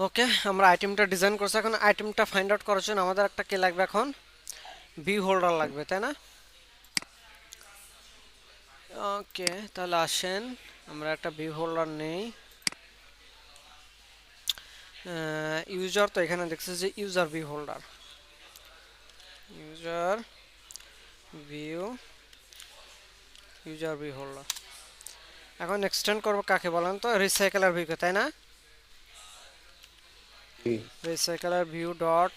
ওকে, আমরা আইটেমটা ডিজাইন করছি। এখন আইটেমটা ফাইন্ড আউট করার জন্য আমাদের একটা কি লাগবে, এখন ভিউ হোল্ডার লাগবে, তাই না? ওকে, তাহলে আসেন আমরা একটা ভিউ হোল্ডার নেই। ইউজার তো এখানে দেখছি যে user view holder, user view, user view holder. এখন এক্সটেন্ড করবো কাকে বলেন তো? রিসাইকেলার ভিউকে, তাই না? জি। Recycler view dot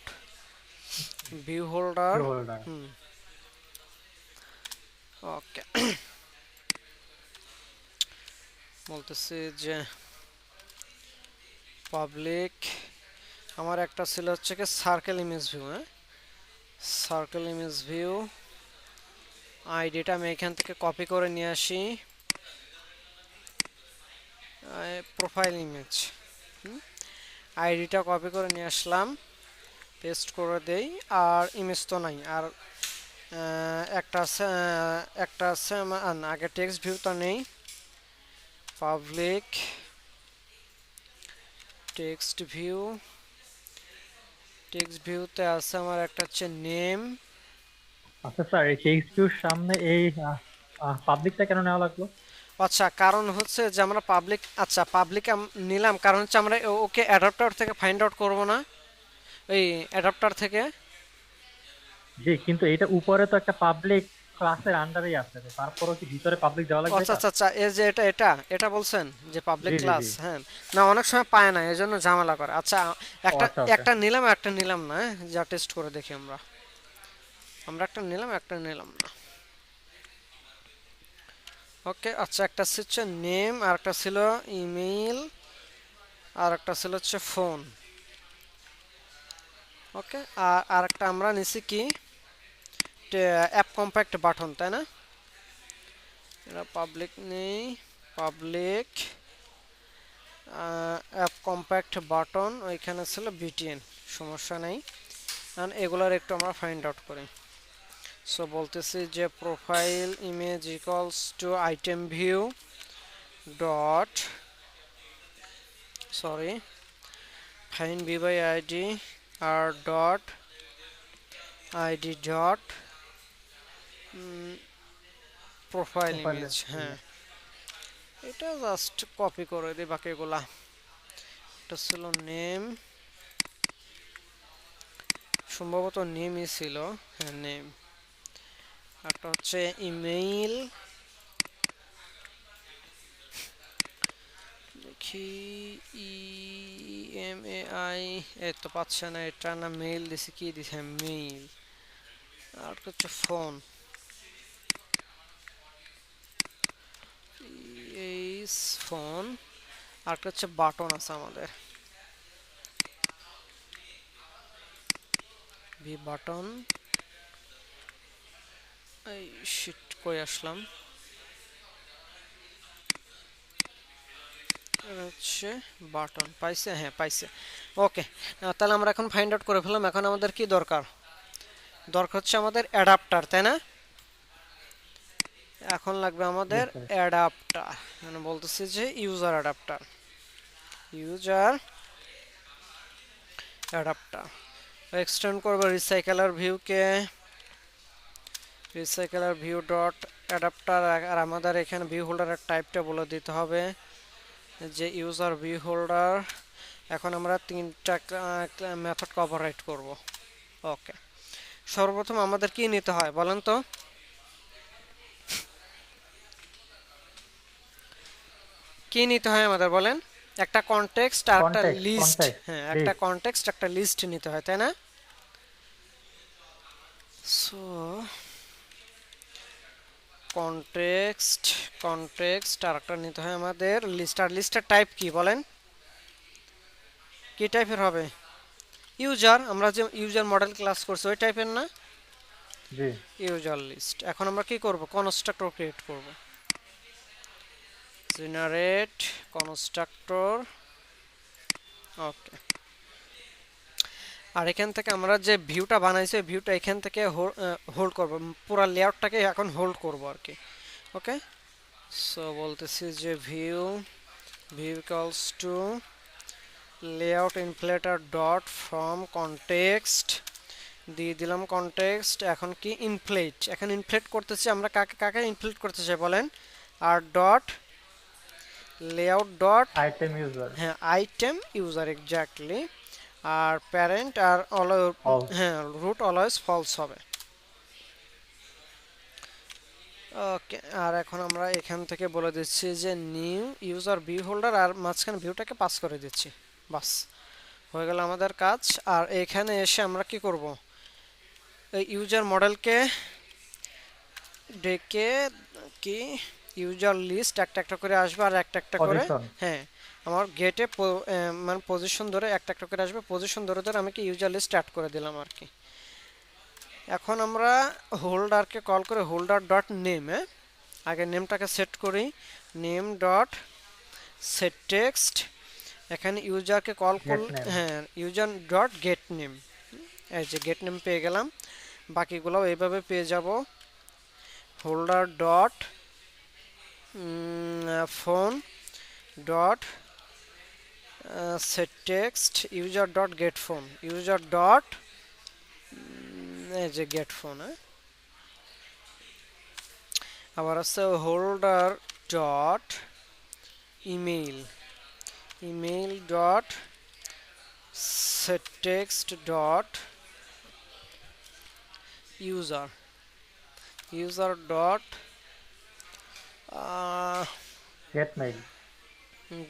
view holder. View holder. Hmm, okay. বলতেছি যে পাবলিক, আমার একটা ছিল হচ্ছে কি সার্কেল ইমেজ ভিউ। হ্যাঁ, সার্কেল ইমেজ ভিউ আইডিটা আমি এখান থেকে কপি করে নিয়ে আসি। প্রোফাইল ইমেজ, আইডিটা কপি করে নিয়ে আসলাম, পেস্ট করে দেই। আর ইমেজ তো নাই, আর একটা আছে, একটা আছে না, আগে টেক্সট ভিউ তো নেই। পাবলিক টেক্সট ভিউ, টেক্সট ভিউতে আছে আমার একটা হচ্ছে নেম। আচ্ছা স্যার, এই টেক্সট ভিউর সামনে এই পাবলিকটা কেন নেওয়া লাগলো? আচ্ছা, কারণ হচ্ছে যে আমরা পাবলিক, আচ্ছা পাবলিক নিলাম কারণ হচ্ছে আমরা ওকে অ্যাডাপ্টার থেকে ফাইন্ড আউট করবো না, এই অ্যাডাপ্টার থেকে। জি, কিন্তু এটা উপরে তো একটা পাবলিক ক্লাসের আন্ডারেই আছে, তো তারপরও কি ভিতরে পাবলিক দেওয়া লাগবে আচ্ছা এটা? আচ্ছা আচ্ছা, এই যে এটা এটা এটা বলছেন যে পাবলিক জি জি জি। ক্লাস, হ্যাঁ। না, অনেক সময় পায় না, এজন্য ঝামেলা করে। আচ্ছা, ও একটা আচ্ছা, ওকে। একটা নিলাম একটা নিলাম না, হ্যাঁ? যা টেস্ট করে দেখি আমরা। আমরা একটা নিলাম একটা নিলাম না। ওকে, আচ্ছা, একটা হচ্ছে নেম, আর একটা ছিল ইমেইল, আর একটা ছিল হচ্ছে ফোন। ওকে, আর আরেকটা আমরা নিছি কি অ্যাপ কম্প্যাক্ট বাটন, তাই না? এটা পাবলিক নেই, পাবলিক অ্যাপ কম্প্যাক্ট বাটন, ওইখানে ছিল বিটিএন, সমস্যা নেই। কারণ এগুলার একটু আমরা ফাইন্ড আউট করি। সো বলতেছি যে profile image equals to item view dot, sorry, find view by ID R dot ID dot profile profile. Image. হ্যাঁ, এটা জাস্ট কপি করে দিই বাকিগুলা। এটা ছিল নেম, সম্ভবত নেমই ছিল। হ্যাঁ, নেম। একটা হচ্ছে ইমেইল, দেখি, ই এম এ আই, এই তো পাচ্ছে না, এটা না মেইল দিছি, কি দিছে, মেইল। আর হচ্ছে ফোন, এই ফোন। আর হচ্ছে বাটন আছে আমাদের, ভি বাটন। এই শিট, কই আসলাম? এটা হচ্ছে বাটন, পাইছে? হ্যাঁ, পাইছে। ওকে, তাহলে আমরা এখন ফাইন্ড আউট করে ফেললাম। এখন আমাদের কি দরকার? দরকার হচ্ছে আমাদের অ্যাডাপ্টার, তাই না? এখন লাগবে আমাদের ইয়েস স্যার। অ্যাডাপ্টার, মানে বলতেছি যে user adapter, user adapter. Extend করবো রিসাইকেলার ভিউকে, রিসাইকেলার ভিউ ডট অ্যাডাপ্টার। আর আমাদের এখানে ভিউ হোল্ডারের টাইপটা বলে দিতে হবে যে ইউজার ভিউ হোল্ডার। এখন আমরা তিনটা মেথড ওভাররাইড করব। ওকে, সর্বপ্রথম আমাদের কি নিতে হয় বলেন তো? কি নিতে হয় আমাদের বলেন? একটা কনটেক্সট আর একটা কনটেক্সট লিস্ট। কনটেক্সট হ্যাঁ, একটা প্লিজ। কনটেক্সট একটা লিস্ট নিতে হয়, তাই না? সো কনটেক্সট, কনটেক্সট আর একটা নিতে হয় আমাদের লিস্ট। আর লিস্টের টাইপ কি বলেন? কি টাইপের হবে? ইউজার, আমরা যে ইউজার মডেল ক্লাস করছি ওই টাইপের না? জি। User list. এখন আমরা কি করব? কনস্ট্রাক্টর ক্রিয়েট করব, জেনারেট কনস্ট্রাক্টর। ওকে, আর এখান থেকে আমরা যে ভিউটা বানাইছি ওই ভিউটা এখান থেকে হোল্ড করব, পুরো লেআউটটাকে এখন হোল্ড করব আর কি। ওকে, সো বলতেছি যে view, view equals to layout inflator dot from context দিয়ে দিলাম কনটেক্সট। এখন কি ইনফ্লেট, এখন ইনফ্লেট করতেছি আমরা কাকে কাকে ইনফ্লেট করতে চাই বলেন, R dot layout dot, item user হ্যাঁ আইটেম ইউজার এক্স্যাক্টলি, আর প্যারেন্ট আর অল। হ্যাঁ রুট অলওয়েজ ফলস হবে। ওকে, আর এখন আমরা এখান থেকে বলে দিচ্ছি যে নিউ ইউজার ভিউ হোল্ডার, আর মাঝখানে ভিউটাকে পাস করে দিচ্ছি, বাস হয়ে গেল আমাদের কাজ। আর এখানে এসে আমরা কি করব, এই ইউজার মডেলকে ডেকে কি ইউজার লিস্ট একটা একটা করে আসবে, আর একটা একটা করে, পজিশন। হ্যাঁ আমার গেটে মানে পজিশন ধরে একটা একটা করে আসবে, পজিশন ধরে ধরে আমি কি ইউজার লিস্ট অ্যাড করে দিলাম আর কি। এখন আমরা হোল্ডারকে কল করে হোল্ডার ডট নেম, আগে নেমটাকে সেট করি, নেম ডট সেট টেক্সট, এখানে ইউজারকে কল গেট করলে নেম। হ্যাঁ ইউজার ডট গেট নেম, এই যে গেট নেম পেয়ে গেলাম, বাকিগুলোও এইভাবে পেয়ে যাব। Holder dot phone dot set text user dot get phone, user dot এই যে গেট ফোন, আবার আছে holder dot email, email dot set text dot user, user dot get mail.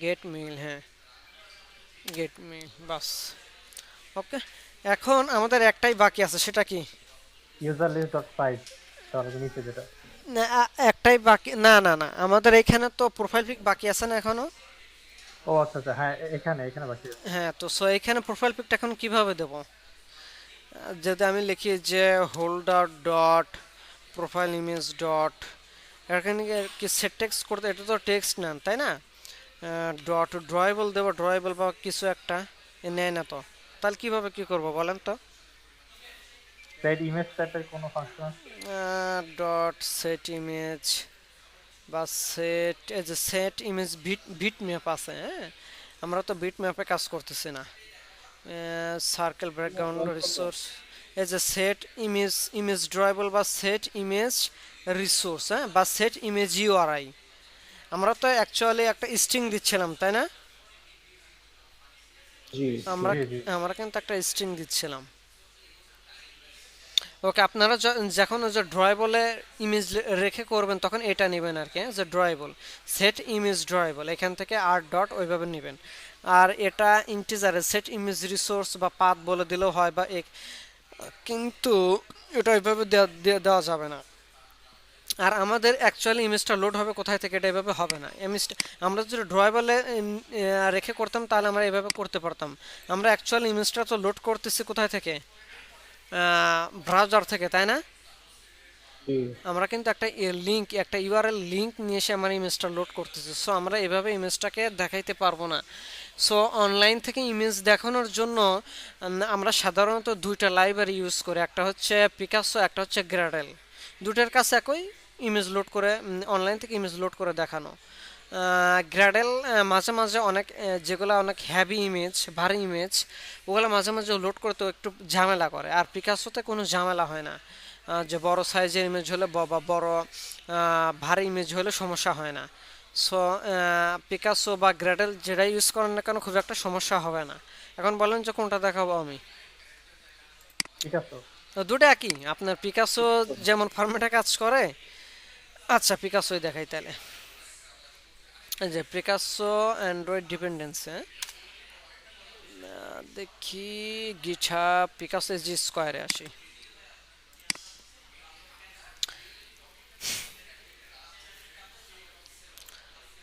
Get mail, হ্যাঁ গেট মেইল, বাস okay. এখন আমাদের একটাই বাকি আছে, সেটা কি, ইউজার লিস্ট ডট সাইজ, তাহলে নিচে যেটা। না একটাই বাকি, না না না আমাদের এখানে তো প্রোফাইল পিক বাকি আছে না এখনো। ও আচ্ছা আচ্ছা, হ্যাঁ এখানে এখানে বাকি আছে। হ্যাঁ তো সো এখানে প্রোফাইল পিকটা এখন কিভাবে দেব, যদি আমি লিখি যে holder dot profile image dot, এখানে কি সেট টেক্সট করতে, এটা তো টেক্সট না তাই না, ডট ড্রয়েবল দেবো, ড্রয়েবল বা কিছু একটা, নেয় না তো, তাহলে কিভাবে কি করব বলেন তো, সেট ইমেজ টাইপের কোনো ফাংশন আছে? ডট সেট ইমেজ বা সেট, এই যে set image bit bit map আছে, হ্যাঁ আমরা তো বিট ম্যাপে কাজ করতেছি না, সার্কেল ব্যাকগ্রাউন্ড রিসোর্স, এই যে সেট ইমেজ, ইমেজ ড্রয়েবল বা সেট ইমেজ রিসোর্স, হ্যাঁ বা সেট ইমেজ ইউআরআই, আমরা তো অ্যাকচুয়ালি একটা স্ট্রিং দিচ্ছিলাম তাই না, জি আমরা জি জি। আমরা কিন্তু একটা স্ট্রিং দিচ্ছিলাম। ওকে, আপনারা যখন ওই যে ড্রয়েবলে ইমেজ রেখে করবেন তখন এটা নেবেন আর কি, হ্যাঁ, যে ড্রয়েবল সেট ইমেজ ড্রয়েবল এখান থেকে আর ডট ওইভাবে নেবেন। আর এটা ইন্টিজারে সেট ইমেজ রিসোর্স বা পাথ বলে দিলেও হয় বা এক, কিন্তু এটা ওইভাবে দেওয়া যাবে না। আর আমাদের অ্যাকচুয়ালি ইমেজটা লোড হবে কোথায় থেকে, এটা এভাবে হবে না, ইমেজটা আমরা যদি ড্রয়েবলে রেখে করতাম তাহলে আমরা এভাবে করতে পারতাম। আমরা অ্যাকচুয়ালি ইমেজটা তো লোড করতেছি কোথায় থেকে, ব্রাউজার থেকে তাই না, জি আমরা কিন্তু একটা লিঙ্ক, একটা ইউআরএল লিঙ্ক নিয়ে এসে আমরা ইমেজটা লোড করতেছি, সো আমরা এভাবে ইমেজটাকে দেখাইতে পারবো না। সো অনলাইন থেকে ইমেজ দেখানোর জন্য আমরা সাধারণত দুইটা লাইব্রেরি ইউজ করি, একটা হচ্ছে পিকাসো, একটা হচ্ছে গ্র্যাডেল, দুটার কাছে একই, ইমেজ লোড করে অনলাইন থেকে ইমেজ লোড করে দেখানো। গ্র্যাডেল মাঝে মাঝে অনেক যেগুলো অনেক হ্যাভি ইমেজ, ভারী ইমেজ, ওগুলো মাঝে মাঝে লোড করতে একটু ঝামেলা করে, আর পিকাসোতে কোনো ঝামেলা হয় না, যে বড় সাইজের ইমেজ হলে বা বড় ভারী ইমেজ হলে সমস্যা হয় না। সো পিকাসো বা গ্র্যাডেল যেটা ইউজ করেন না কেন খুব একটা সমস্যা হবে না। এখন বলেন যে কোনটা দেখাবো আমি, ঠিক আছে। তো দুটো একই, আপনার পিকাসো যেমন ফরম্যাটে কাজ করে, আচ্ছা পিকাসোই দেখাই তাহলে। এই যে পিকাসো অ্যান্ড্রয়েড ডিপেন্ডেন্সি, দেখি গিটহাব পিকাসো এসজি স্কোয়ারে আসি,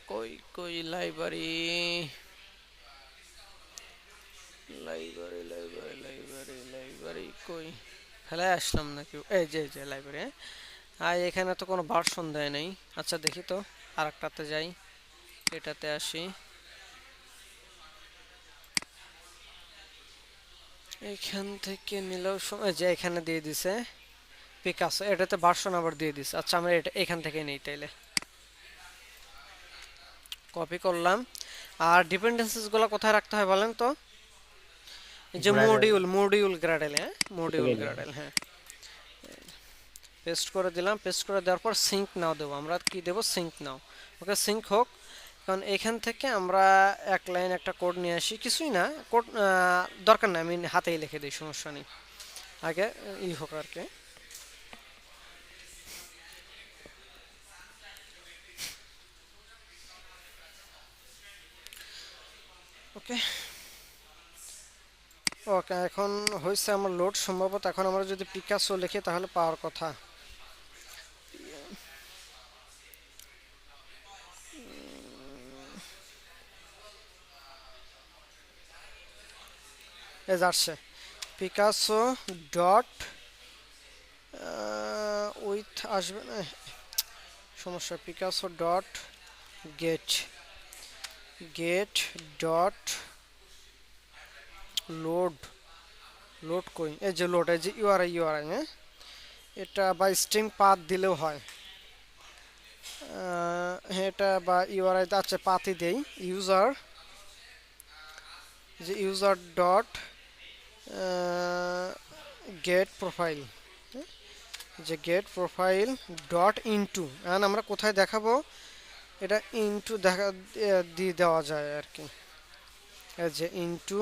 কই কই library, library library library library কই, ফেলায় আসলাম নাকি, এই যে লাইব্রেরি, আর এখানে তো কোনো ভার্সন দেয় নেই, আচ্ছা দেখি তো আরেকটাতে যাই, এটাতে আসি, এখান থেকে নিলেও এই যে এখানে দিয়ে দিছে পিকাসো, এটাতে ভার্সন আবার দিয়ে দিছে, আচ্ছা আমরা এটা এখান থেকে নেই তাইলে, কপি করলাম, আর ডিপেন্ডেন্সিস গুলো কোথায় রাখতে হয় বলেন তো? এই যে গ্রাডেল। মডিউল গ্রাডেল, হ্যাঁ মডিউল গ্রাডেল, হ্যাঁ। পেস্ট করে দিলাম, পেস্ট করে দেওয়ার পর সিঙ্ক নাও দেবো, আমরা কি দেবো, সিঙ্ক নাও। ওকে, সিঙ্ক হোক। কারণ এখান থেকে আমরা এক লাইন একটা কোড নিয়ে আসি, কিছুই না, কোড দরকার না, আমি হাতেই লিখে দিই, সমস্যা নেই। আগে হোক আর কি। ওকে, ওকে, এখন হয়েছে আমার লোড সম্ভবত। এখন আমরা যদি পিকাসো লিখি তাহলে পাওয়ার কথা। এই যে আসছে পিকাসো ডট উইথ আসবে না, সমস্যা। Picasso dot get, get dot load, load কই, এই যে লোড, এই যে ইউআরআই, হ্যাঁ। এটা বা স্ট্রিং পাথ দিলেও হয়, হ্যাঁ, এটা বা ইউআরআই, আচ্ছা পাথই দেই। ইউজার, যে ইউজার ডট গেট প্রোফাইল, যে গেট প্রোফাইল ডট ইনটু, এখন আমরা কোথায় দেখাবো, এটা ইনটু দেখা দিয়ে দেওয়া যায় আর কি। এই যে ইনটু,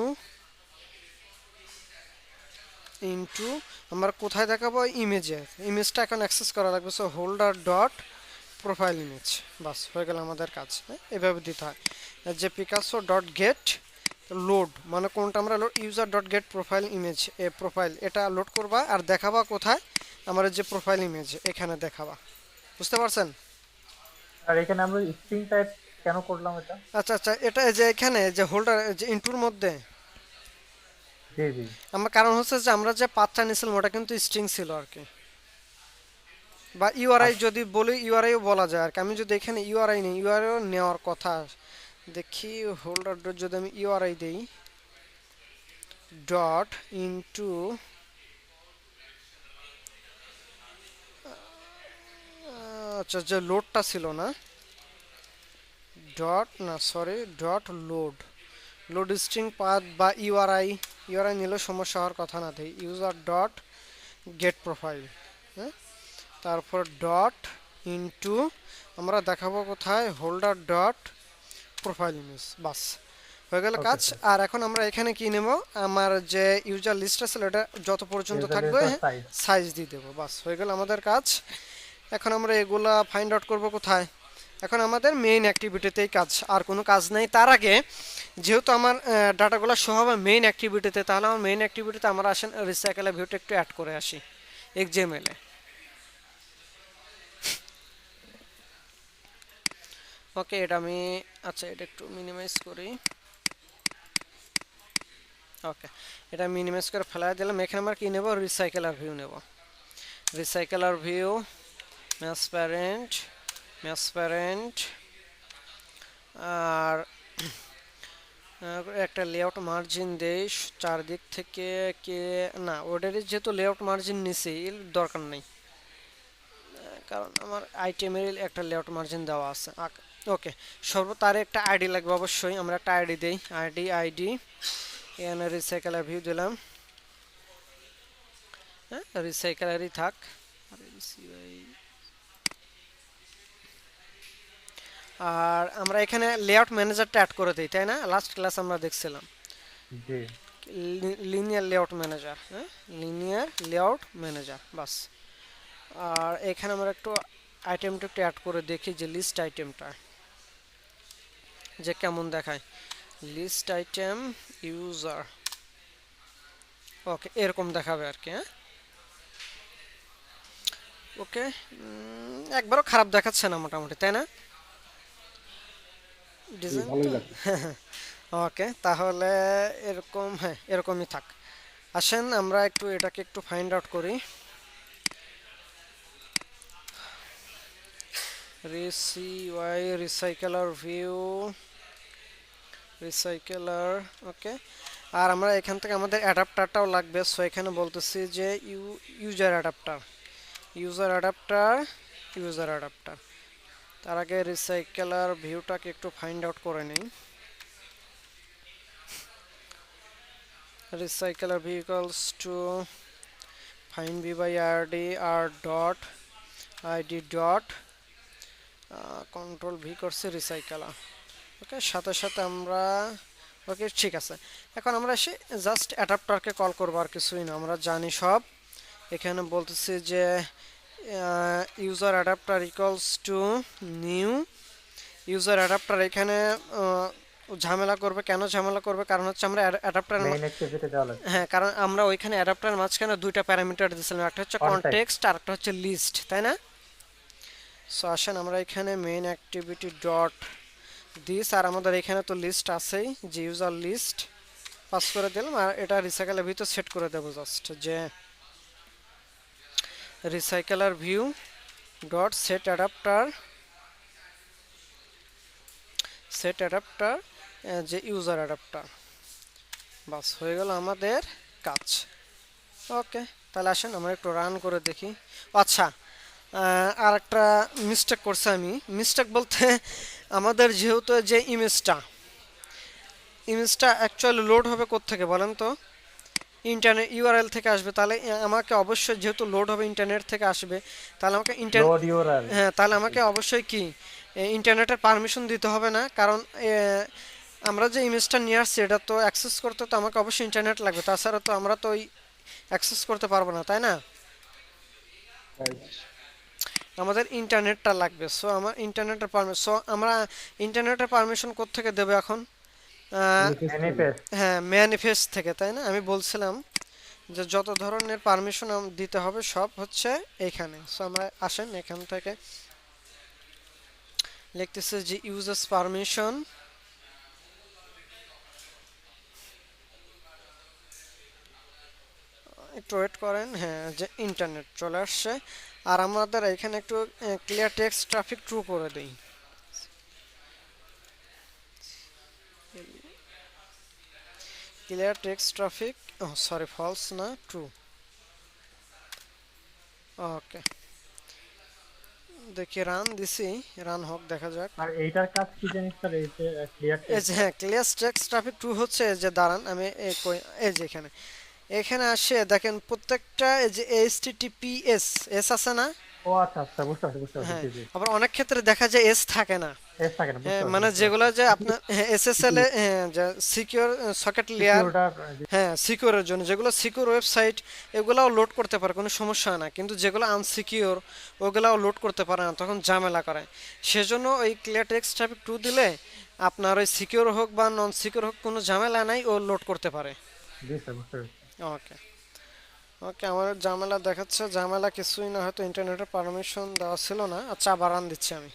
ইনটু আমরা কোথায় দেখাবো, ইমেজে, ইমেজটা এখন অ্যাক্সেস করা লাগবে। So holder dot profile image, বাস হয়ে গেল আমাদের কাজ, হ্যাঁ এভাবে দিতে হয়। আর যে পিকাসো ডট গেট লোড, মানে কোনটা আমরা load, user dot get profile image, এ প্রোফাইল এটা লোড করবা আর দেখাবা কোথায়, আমার যে প্রোফাইল ইমেজ এখানে দেখাবা। বুঝতে পারছেন? আর এখানে আমরা স্ট্রিং টাইপ কেন করলাম এটা? আচ্ছা আচ্ছা, এটা যে এখানে যে হোল্ডার, যে ইনটুর মধ্যে জি জি। আমার কারণ হচ্ছে যে আমরা যে পাথটা নিয়েছিলাম ওটা কিন্তু স্ট্রিং ছিল আর কি, বা ইউআরআই আচ্ছা, যদি বলি ইউআরআইও বলা যায় আর কি। আমি যদি এখানে ইউআরআই নেই, ইউআরআইও নেওয়ার কথা। দেখি হোল্ডার ডট যদি আমি ইউআরআই দেই ডট ইনটু, আচ্ছা যে লোডটা ছিল না, ডট না sorry, dot load, load string path বা ইউআরআই, ইউআরআই নিলেও সমস্যা হওয়ার কথা না। দেই ইউজার ডট গেট প্রোফাইল, হ্যাঁ, তারপর ডট ইনটু আমরা দেখাবো কোথায়, হোল্ডার ডট প্রোফাইল ইমেজ, বাস হয়ে গেল ওকে কাজ। স্যার। আর এখন আমরা এখানে কি নেব, আমার যে ইউজার লিস্ট আছে এটা যত পর্যন্ত থাকবে, ইউজার হ্যাঁ সাইজ। সাইজ দিয়ে দেবো, বাস হয়ে গেল আমাদের কাজ। এখন আমরা এগুলা ফাইন্ড আউট করবো কোথায়, এখন আমাদের মেইন অ্যাক্টিভিটিতেই কাজ, আর কোনো কাজ নেই। তার আগে যেহেতু আমার ডাটাগুলো শো হবে মেইন অ্যাক্টিভিটিতে, তাহলে আমার মেইন অ্যাক্টিভিটিতে আমরা আসেন রিসাইকেলের ভিউটা একটু অ্যাড করে আসি এক্সএমএল এ। ওকে, এটা আমি, আচ্ছা এটা একটু মিনিমাইজ করি। ওকে, এটা মিনিমাইজ করে ফেলাই দিলাম। এখানে আমরা কি নেব, রিসাইকেলার ভিউ নেব। রিসাইকেলার ভিউ ট্রান্সপারেন্ট, ট্রান্সপারেন্ট, আর একটা লেআউট মার্জিন দেই চারদিক থেকে, কে না ওটারই যেহেতু লেআউট মার্জিন নিছি এর দরকার নেই, কারণ আমার আইটেমের একটা লেআউট মার্জিন দেওয়া আছে। ওকে, তার একটা আইডি লাগবে অবশ্যই, আমরা একটা আইডি দেই, আইডি এখানে রিসাইকেলার ভিউ দিলাম, হ্যাঁ রিসাইকেলারই থাক। আর আমরা এখানে লেআউট ম্যানেজারটা অ্যাড করে দিই, তাই না? লাস্ট ক্লাস আমরা দেখছিলাম জি। লিনিয়ার লেআউট ম্যানেজার, হ্যাঁ লিনিয়ার লেআউট ম্যানেজার, বাস। আর এখানে আমরা একটু আইটেমটা একটু অ্যাড করে দেখি, যে লিস্ট আইটেমটা যে কেমন দেখায়, লিস্ট আইটেম ইউজার, ওকে এরকম দেখাবে আর কি, হ্যাঁ ওকে। একবারও খারাপ দেখাচ্ছে না মোটামুটি, তাই না জি, ডিজাইনটা? ভালোই লাগছে। ওকে, তাহলে এরকম, হ্যাঁ এরকমই থাক। আসেন আমরা একটু এটাকে একটু ফাইন্ড আউট করি। রিসিওয়াই রিসাইকেলার ভিউ, রিসাইকেলার, ওকে। আর আমরা এখান থেকে আমাদের অ্যাডাপ্টারটাও লাগবে, সো এখানে বলতেছি যে user adapter, user adapter, user adapter. তার আগে রিসাইকেলার ভিউটাকে একটু ফাইন্ড আউট করে নিই। recycler v equals to find v by rd r dot id dot control V করছি রিসাইকেলার। ওকে, সাথে সাথে আমরা ওকে ঠিক আছে। এখন আমরা এসে জাস্ট অ্যাডাপ্টারকে কল করবো, আর কিছুই না, আমরা জানি সব। এখানে বলতেছি যে user adapter equals to new user adapter. এখানে ঝামেলা করবে, কেন ঝামেলা করবে? কারণ হচ্ছে আমরা অ্যাডাপ্টার, মেইন অ্যাক্টিভিটি দেওয়া লাগবে। হ্যাঁ, কারণ আমরা ওইখানে অ্যাডাপ্টার মাঝখানে দুইটা প্যারামিটার দিয়েছিলাম, একটা হচ্ছে কনটেক্সট। কনটেক্সট আর একটা হচ্ছে লিস্ট, তাই না? সো আসেন আমরা এখানে মেইন অ্যাক্টিভিটি ডট দিস, আর আমাদের এখানে তো লিস্ট আছেই, যে ইউজার লিস্ট পাস করে দিলাম, আর এটা রিসাইকেলের ভিতর সেট করে দেবো জাস্ট যে রিসাইকেলার ভিউ ডট সেট অ্যাডাপ্টার যে ইউজার অ্যাডাপ্টার। বাস হয়ে গেল আমাদের কাজ। ওকে, তাহলে আসেন আমরা একটু রান করে দেখি। আচ্ছা, আর একটা মিস্টেক করছি আমি। মিস্টেক বলতে আমাদের যেহেতু যে ইমেজটা অ্যাকচুয়ালি লোড হবে কোত্থেকে বলেন তো? ইন্টারনেট ইউআরএল থেকে আসবে। তাহলে আমাকে অবশ্যই, যেহেতু লোড হবে ইন্টারনেট থেকে আসবে, তাহলে আমাকে লোড ইউআরএল। হ্যাঁ, তাহলে আমাকে অবশ্যই কি ইন্টারনেটের পারমিশন দিতে হবে না? কারণ আমরা যে ইমেজটা নিয়ে আসছি এটা তো অ্যাক্সেস করতে তো আমাকে অবশ্যই ইন্টারনেট লাগবে, তাছাড়া তো আমরা তো ওই অ্যাক্সেস করতে পারবো না, তাই না? আমাদের ইন্টারনেটটা লাগবে। সো আমার ইন্টারনেটের পারমিশন, সো আমরা ইন্টারনেটের পারমিশন কোত্থেকে দেবো এখন? ম্যানিফেস্ট। হ্যাঁ, ম্যানিফেস্ট থেকে, তাই না? আমি বলছিলাম যে যত ধরনের পারমিশন দিতে হবে সব হচ্ছে এইখানে। সো আমরা আসেন এখান থেকে লিখতেছে যে ইউজার্স পারমিশন, একটু ওয়েট করেন, হ্যাঁ, যে ইন্টারনেট চলে আসছে। আর আমাদের এখানে একটু ক্লিয়ার টেক্সট ট্রাফিক ট্রু করে দিই। ক্লিয়ার টেক্সট ট্রাফিক, ও সরি, ফলস না, ট্রু। ওকে, দেখি রান দিছি, রান হোক, দেখা যাক। আর এইটার কাজ কি জানিস স্যার? এই যে ক্লিয়ার এই যে হ্যাঁ, ক্লিয়ার টেক্সট ট্রাফিক ট্রু হচ্ছে, এই যে দাঁড়ান আমি এই যে এখানে এখানে আসে দেখেন প্রত্যেকটা এই যে এইচটিটিপিএস এস আছে না? ও আচ্ছা আচ্ছা, বুঝতে পারছি বুঝতে পারছি, হ্যাঁ, জি জি। আবার অনেক ক্ষেত্রে দেখা যায় এস থাকে না। এস থাকে না, বুঝতে পারছি মানে বুঝতে যেগুলো পারছি। যে আপনার এসএসএল এ যে সিকিউর সকেট লেয়ার, সিকিউরটার। হ্যাঁ, সিকিউরের জন্য, যেগুলো সিকিউর ওয়েবসাইট এগুলাও লোড করতে পারে, কোনো সমস্যা হয় না। কিন্তু যেগুলো আনসিকিউর ওগুলাও লোড করতে পারে না, তখন ঝামেলা করে। সেজন্য ওই ক্লিয়ার টেক্সট ট্রাফিক 2 দিলে আপনার ওই সিকিউর হোক বা নন সিকিউর হোক কোনো ঝামেলা নাই, ও লোড করতে পারে। জি স্যার, বুঝতে পারছি। ওকে, ওকে, আমার ঝামেলা দেখাচ্ছে, ঝামেলা কিছুই না, হয়তো ইন্টারনেটের পারমিশন দেওয়া ছিল না। আচ্ছা, আবার রান দিচ্ছি আমি।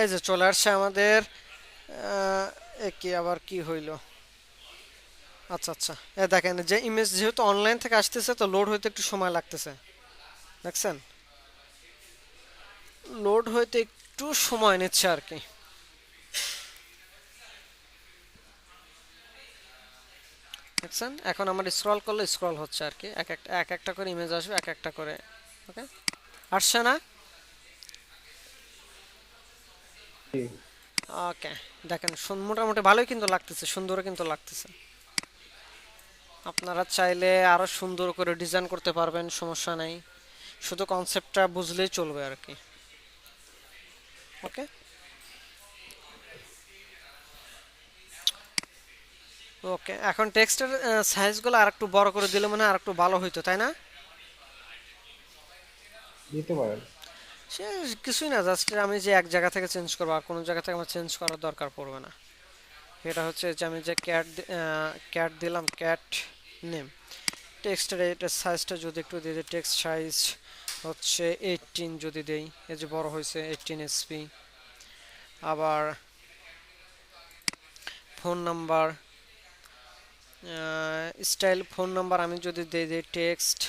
এই যে চলে আসছে আমাদের। কি আবার কি হইলো? আচ্ছা আচ্ছা, দেখেন যে ইমেজ যেহেতু অনলাইন থেকে আসতেছে তো লোড হইতে একটু সময় লাগতেছে, দেখছেন? লোড হইতে একটু সময় নিচ্ছে আর কি। দেখছেন, এখন আমার স্ক্রল করলে স্ক্রল হচ্ছে আর কি, এক একটা করে ইমেজ আসবে, এক একটা করে। ওকে, আসছে না? জি। ওকে, দেখেন মোটামুটি ভালোই কিন্তু লাগতেছে, সুন্দরও কিন্তু লাগতেছে। আপনারা চাইলে আরো সুন্দর করে ডিজাইন করতে পারবেন, সমস্যা নাই, শুধু কনসেপ্টটা বুঝলেই চলবে আর কি। ওকে, ওকে, এখন টেক্সটের সাইজগুলো আর একটু বড় করে দিলে মানে আর একটু ভালো হইতো, তাই না? দিতে পারেন। সে কিছুই না, জাস্ট আমি যে এক জায়গা থেকে চেঞ্জ করবো, আর কোনো জায়গা থেকে আমার চেঞ্জ করার দরকার পড়বে না। এটা হচ্ছে যে আমি যে ক্যাট দিলাম, ক্যাট নেম, টেক্সটের এটার সাইজটা যদি একটু দিয়ে দিই, টেক্সট সাইজ হচ্ছে 18 যদি দেই, এই যে বড় হয়েছে 18 এসপি। আবার phone number, style phone number আমি যদি দেই টেক্সট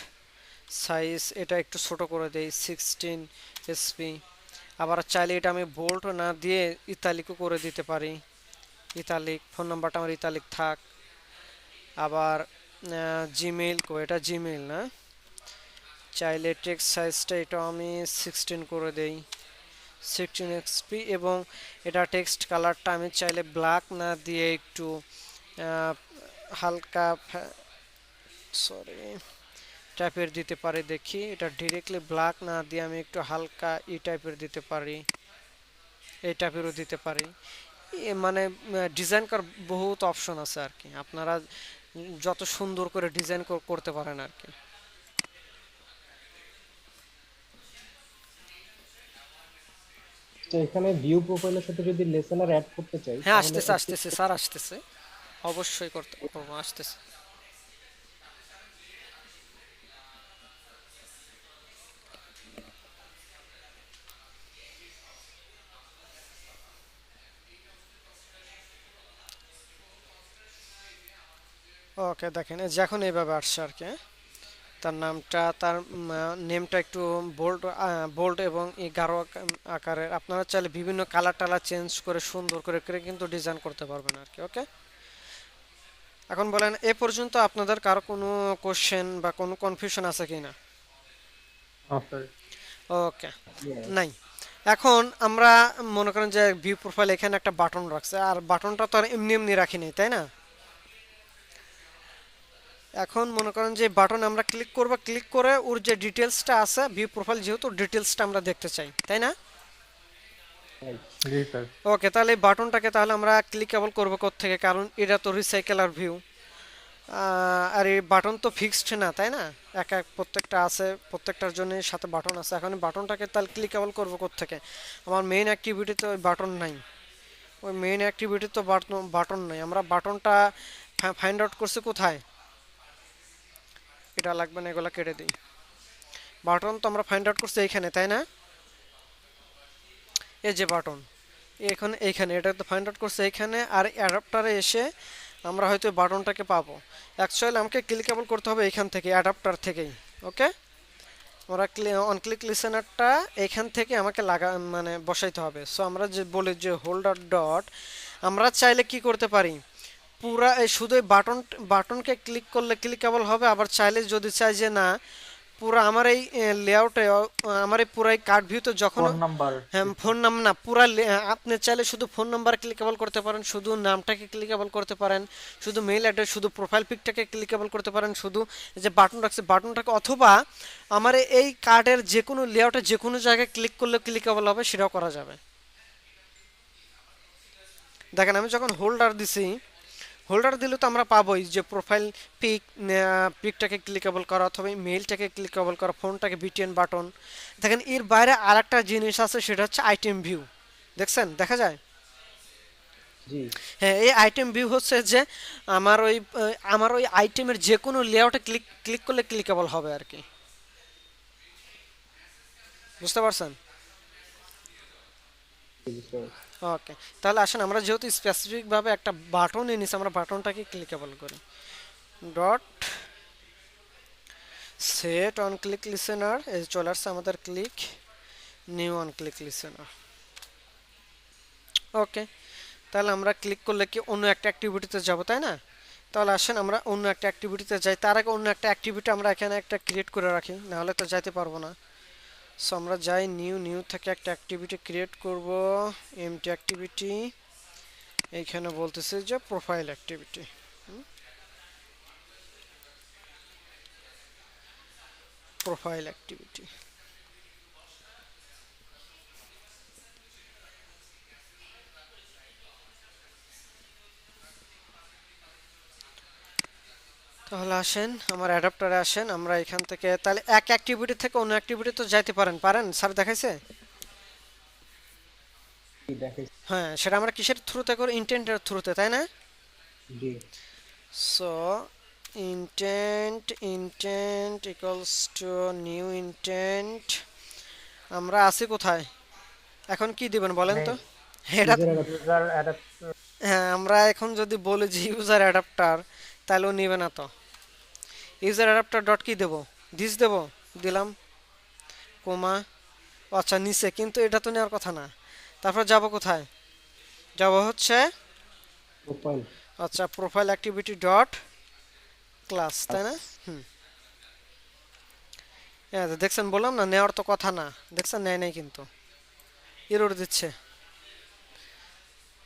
সাইজ এটা একটু ছোট করে দেই 16 এসপি। আবার চাইলে এটা আমি বোল্ড না দিয়ে ইতালিকও করে দিতে পারি, ইতালিক ফোন নাম্বারটা আমার ইতালিক থাক। আবার জিমেইল এটা জিমেইল না, চাইলে টেক্সট সাইজটা এটা আমি 16 করে দেই 16 এক্সপি। এবং এটা টেক্সট কালারটা আমি চাইলে ব্ল্যাক না দিয়ে একটু আহ, হালকা সরি টাইপের দিতে পারি। দেখি এটা ডিরেক্টলি ব্ল্যাক না দিয়ে আমি একটু হালকা ই টাইপের দিতে পারি, এই টাইপেরও দিতে পারি। মানে ডিজাইন করার বহুত অপশন আছে আর কি, আপনারা যত সুন্দর করে ডিজাইন করতে পারেন আর কি। তো এখানে ভিউ প্রোফাইলের সাথে যদি লেসেনার অ্যাড করতে চাই হ্যাঁ তাহলে আসতেছে আসতেছে স্যার আসতেছে, অবশ্যই করতে করবো, আসতেছে। ওকে দেখেন এই যে এখন এইভাবে আসছে আর কি, হ্যাঁ? তার নামটা তার নেমটা একটু বোল্ড বোল্ড এবং এই গাঢ় আকারের। আপনারা চাইলে বিভিন্ন কালার টালার চেঞ্জ করে সুন্দর করে করে কিন্তু ডিজাইন করতে পারবেন আর কি। ওকে, এখন বলেন এ পর্যন্ত আপনাদের কারো কোনো কোশ্চেন বা কোনো কনফিউশন আছে কি না? স্যার। ওকে, নাই। এখন আমরা মনে করেন যে ভিউ প্রোফাইল এখানে একটা বাটন রাখছে, আর বাটনটা তো আর এমনি এমনি রাখিনি, তাই না? এখন মনে করেন যে বাটন আমরা ক্লিক করব, ক্লিক করে ওর যে ডিটেলসটা আছে ভিউ প্রোফাইল, যেহেতু ডিটেলসটা আমরা দেখতে চাই, তাই না? জি স্যার। ওকে, তাহলে এই বাটনটাকে তাহলে আমরা ক্লিকেবল করবো কোত্থেকে, কারণ এটা তো রিসাইকেলার ভিউ। আর এই বাটন তো ফিক্সড না, তাই না? এক এক প্রত্যেকটা আছে, প্রত্যেকটার জন্য সাথে বাটন আছে। এখন বাটনটাকে তাহলে ক্লিকেবল করবো কোত্থেকে? আমার মেইন অ্যাক্টিভিটিতে ওই বাটন নাই, ওই মেইন অ্যাক্টিভিটি তো বাটন নাই। আমরা বাটনটা ফাইন্ড আউট করছি কোথায়? এটা লাগবে না, এগুলো কেটে দিই। বাটন তো আমরা ফাইন্ড আউট করছি এইখানে, তাই না? এই যে বাটন এখন এইখানে, এটা তো ফাইন্ড আউট করছে এইখানে। আর অ্যাডাপ্টারে এসে আমরা হয়তো বাটনটাকে পাবো। অ্যাকচুয়ালি আমাকে ক্লিকেবল করতে হবে এইখান থেকে, অ্যাডাপ্টার থেকেই। ওকে, আমরা অন ক্লিক লিসেনারটা এইখান থেকে আমাকে মানে বসাইতে হবে। সো আমরা যে বলি যে হোল্ডার ডট, আমরা চাইলে কি করতে পারি, পুরা এই শুধু এই বাটনকে ক্লিক করলে ক্লিকেবল হবে। আবার চাইলে যদি চাই যে না, পুরা আমার এই লেআউটে, আমার এই পুরাই কার্ড ভিউতে যখন, ফোন নাম্বার। হ্যাঁ ফোন নাম্বার না, পুরা আপনি চাইলে শুধু ফোন নাম্বার ক্লিকেবল করতে পারেন, শুধু নামটাকে ক্লিকেবল করতে পারেন, শুধু মেইল অ্যাড্রেস, শুধু প্রোফাইল পিকটাকে ক্লিকেবল করতে পারেন, শুধু এই যে বাটন রাখছে বাটনটাকে, অথবা আমার এই কার্ডের যে কোনো লেআউটে যে কোনো জায়গায় ক্লিক করলে ক্লিকেবল হবে, সেটাও করা যাবে। দেখেন আমি যখন হোল্ডার দিছি, হোল্ডার দিলে তো আমরা পাবোই যে প্রোফাইল পিক, পিকটাকে ক্লিকেবল করা, অথবা মেইলটাকে ক্লিকেবল করা, ফোনটাকে বিটিএন বাটন। দেখেন এর বাইরে আরেকটা জিনিস আছে, সেটা হচ্ছে আইটেম ভিউ। দেখছেন, দেখা যায়? জি। হ্যাঁ, এই আইটেম ভিউ হচ্ছে যে আমার ওই আইটেমের যে কোনো লেআউটে ক্লিক ক্লিক করলে ক্লিকেবল হবে আর কি। বুঝতে পারছেন? বুঝতে পারছি। ওকে, তাহলে আসেন আমরা যেহেতু স্পেসিফিকভাবে একটা বাটন এনেছি, আমরা বাটনটাকে ক্লিকেবল করি। Dot set on click listener, এই চলে আসছে আমাদের click new on click listener. Okay, তাহলে আমরা ক্লিক করলে কি অন্য একটা অ্যাক্টিভিটিতে যাব, তাই না? তাহলে আসেন আমরা অন্য একটা অ্যাক্টিভিটিতে যাই। তার আগে অন্য একটা অ্যাক্টিভিটি আমরা এখানে একটা ক্রিয়েট করে রাখি, নাহলে তো যাইতে পারবো না। সো আমরা যাই নিউ, নিউ থেকে একটা অ্যাক্টিভিটি ক্রিয়েট করব, এমটি অ্যাক্টিভিটি। এইখানে বলতেছে যে প্রোফাইল অ্যাক্টিভিটি, প্রোফাইল অ্যাক্টিভিটি। তাহলে আসেন আমার অ্যাডাপ্টারে আসেন, আমরা এখান থেকে তাহলে এক অ্যাক্টিভিটি থেকে অন্য অ্যাক্টিভিটি তো যাইতে পারেন স্যার দেখাইছে? জি, দেখাইছি। হ্যাঁ, সেটা আমরা কিসের থ্রুতে করি? ইন্টেন্টের থ্রুতে, তাই না? জি। So intent equals to new intent। আমরা আছি কোথায় এখন, কি দিবেন বলেন তো? মেইন এটা ইউজার অ্যাডাপ্টার। User adapter. হ্যাঁ, আমরা এখন যদি বলি যে ইউজার অ্যাডাপ্টার, তাহলে ও নিবে না তো। ইউজার অ্যাডাপ্টার ডট কি দেবো, দিস দেবো, দিলাম কোমা। আচ্ছা নিচে, কিন্তু এটা তো নেওয়ার কথা না। তারপর যাব কোথায়, যাব হচ্ছে প্রোফাইল। আচ্ছা প্রোফাইল অ্যাক্টিভিটি ডট ক্লাস, তাই না? হুম, হ্যাঁ তো দেখছেন, বললাম না নেওয়ার তো কথা না, দেখছেন নেয় নাই কিন্তু এরর দিচ্ছে।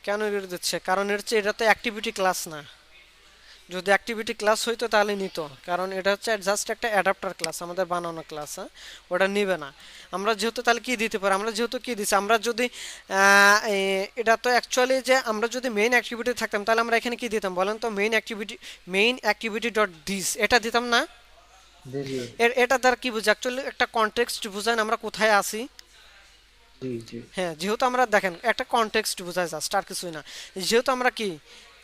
কেন এরর দিচ্ছে? কারণ এর হচ্ছে এটা তো অ্যাক্টিভিটি ক্লাস না। যদি অ্যাক্টিভিটি ক্লাস হইতো তাহলে নিত, কারণ এটা হচ্ছে জাস্ট একটা অ্যাডাপ্টার ক্লাস, আমাদের বানানো ক্লাস। হ্যাঁ, ওটা নিবে না। আমরা যেহেতু তাহলে কি দিতে পারি, আমরা যেহেতু কি দিচ্ছি, আমরা যদি এটা তো অ্যাকচুয়ালি যে আমরা যদি মেইন অ্যাক্টিভিটি থাকতাম, তাহলে আমরা এখানে কি দিতাম বলেন তো? মেইন অ্যাক্টিভিটি ডট দিস, এটা দিতাম না? জি জি এটা দ্বারা কি বুঝি, অ্যাকচুয়ালি একটা কনটেক্সট বুঝায় আমরা কোথায় আছি। জি জি। হ্যাঁ, যেহেতু আমরা দেখেন একটা কনটেক্সট বোঝায় জাস্ট, আর কিছুই না। যেহেতু আমরা কি,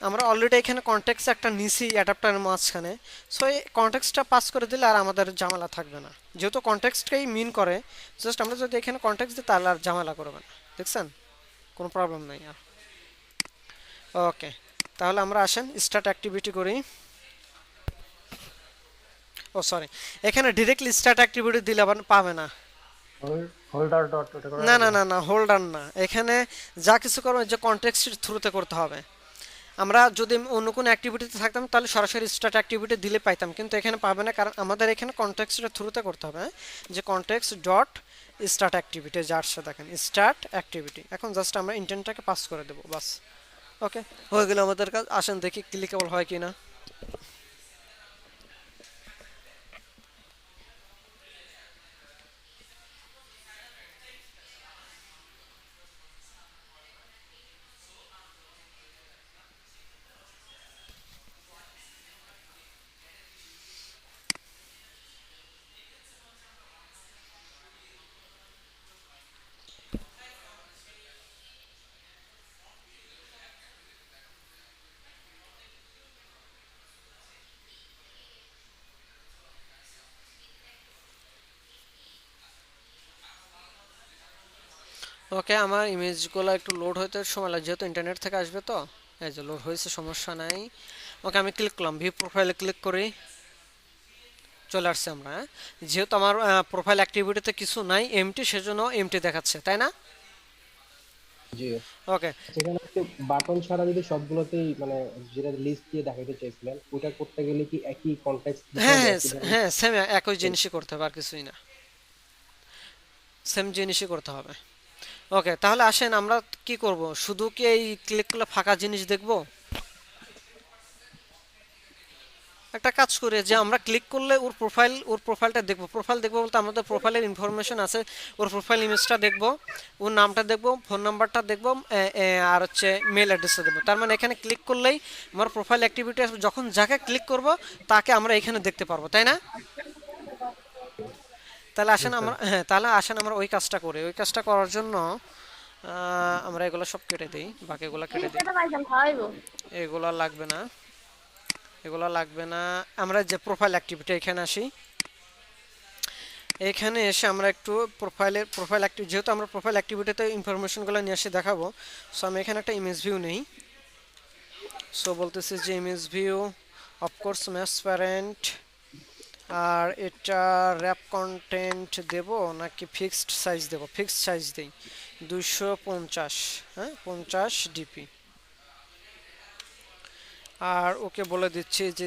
আমরা অলরেডি এখানে কনটেক্সট একটা নিছি অ্যাডাপ্টারের মাঝখানে, সো এই কনটেক্সটটা পাস করে দিলে আর আমাদের ঝামেলা থাকবে না। যেহেতু কনটেক্সটকেই মিন করে, জাস্ট আমরা যদি এখানে কনটেক্সট দিই তাহলে আর ঝামেলা করবে না। দেখছেন, কোনো প্রবলেম নাই আর। ওকে, তাহলে আমরা আসেন স্টার্ট অ্যাক্টিভিটি করি। ও সরি, এখানে ডিরেক্টলি স্টার্ট অ্যাক্টিভিটি দিলে আবার পাবে না। হোল্ডার ডট ওটা করে না না রাখবেন। না না, হোল্ডার না, এখানে যা কিছু করবো যে কনটেক্সটের থ্রুতে করতে হবে। আমরা যদি অন্য কোনো অ্যাক্টিভিটিতে থাকতাম তাহলে সরাসরি স্টার্ট অ্যাক্টিভিটি দিলে পাইতাম, কিন্তু এখানে পাবে না, কারণ আমাদের এখানে কনটেক্সটের থ্রুতে করতে হবে। হ্যাঁ? যে কনটেক্সট ডট স্টার্ট অ্যাক্টিভিটি, যার সাথে দেখেন স্টার্ট অ্যাক্টিভিটি, এখন জাস্ট আমরা ইন্টেন্টটাকে পাস করে দেবো বাস। ওকে, হয়ে গেল আমাদের কাজ। আসেন দেখি ক্লিকেবল হয় কি না। ওকে, আমার ইমেজগুলো একটু লোড হতে সময় লাগে, যেহেতু ইন্টারনেট থেকে আসবে তো। এই যে লোড হয়েছে, সমস্যা নাই। ওকে, আমি ক্লিক করলাম, ভিউ প্রোফাইলে ক্লিক করি, চলে আসছে আমরা। হ্যাঁ? যেহেতু আমার প্রোফাইল অ্যাক্টিভিটিতে কিছু নাই, এমটি, সেজন্য এমটি দেখাচ্ছে, তাই না? জি। ওকে, সেখানে হচ্ছে বাটন ছাড়া যদি সবগুলোতেই মানে যেটা লিস্ট দিয়ে দেখাইতে চাইছিলেন, ওটা করতে গেলে কি একই কনটেক্সট দিতে হ্যাঁ হবে, হ্যাঁ একই ধরনের? হ্যাঁ, সেম একই জিনিসই করতে হবে, আর কিছুই না, সেম জিনিসই করতে হবে। ওকে, তাহলে আসেন আমরা কি করব, শুধু কি এই ক্লিক করলে ফাঁকা জিনিস দেখব? একটা কাজ করে যে আমরা ক্লিক করলে ওর প্রোফাইলটা দেখবো। প্রোফাইল দেখবো বলতে আমাদের প্রোফাইলের ইনফরমেশন আছে, ওর প্রোফাইল ইমেজটা দেখবো, ওর নামটা দেখবো, ফোন নাম্বারটা দেখবো, আর হচ্ছে মেল অ্যাড্রেসটা দেখবো। তার মানে এখানে ক্লিক করলেই আমার প্রোফাইল অ্যাক্টিভিটি আসবে, যখন যাকে ক্লিক করব তাকে আমরা এখানে দেখতে পারবো, তাই না? তাহলে জি আসেন স্যার। আমরা, হ্যাঁ তাহলে আসেন আমরা ওই কাজটা করি। ওই কাজটা করার জন্য আমরা এগুলো সব কেটে দিই, বাকিগুলো কেটে দিই, এগুলো লাগবে না, এগুলো লাগবে না। আমরা যে প্রোফাইল অ্যাক্টিভিটি এখানে আসি, এখানে এসে আমরা একটু প্রোফাইল অ্যাক্টিভ, যেহেতু আমরা প্রোফাইল অ্যাক্টিভিটিতে ইনফরমেশনগুলো নিয়ে এসে দেখাবো, সো আমি এখানে একটা ইমেজ ভিউ নেই। সো বলতেছি যে image view of course match parent, আর এটা র্যাপ কন্টেন্ট দেব নাকি ফিক্সড সাইজ দেব? ফিক্সড সাইজ দেই 250, হ্যাঁ 50 ডিপি। আর ওকে বলে দিচ্ছি যে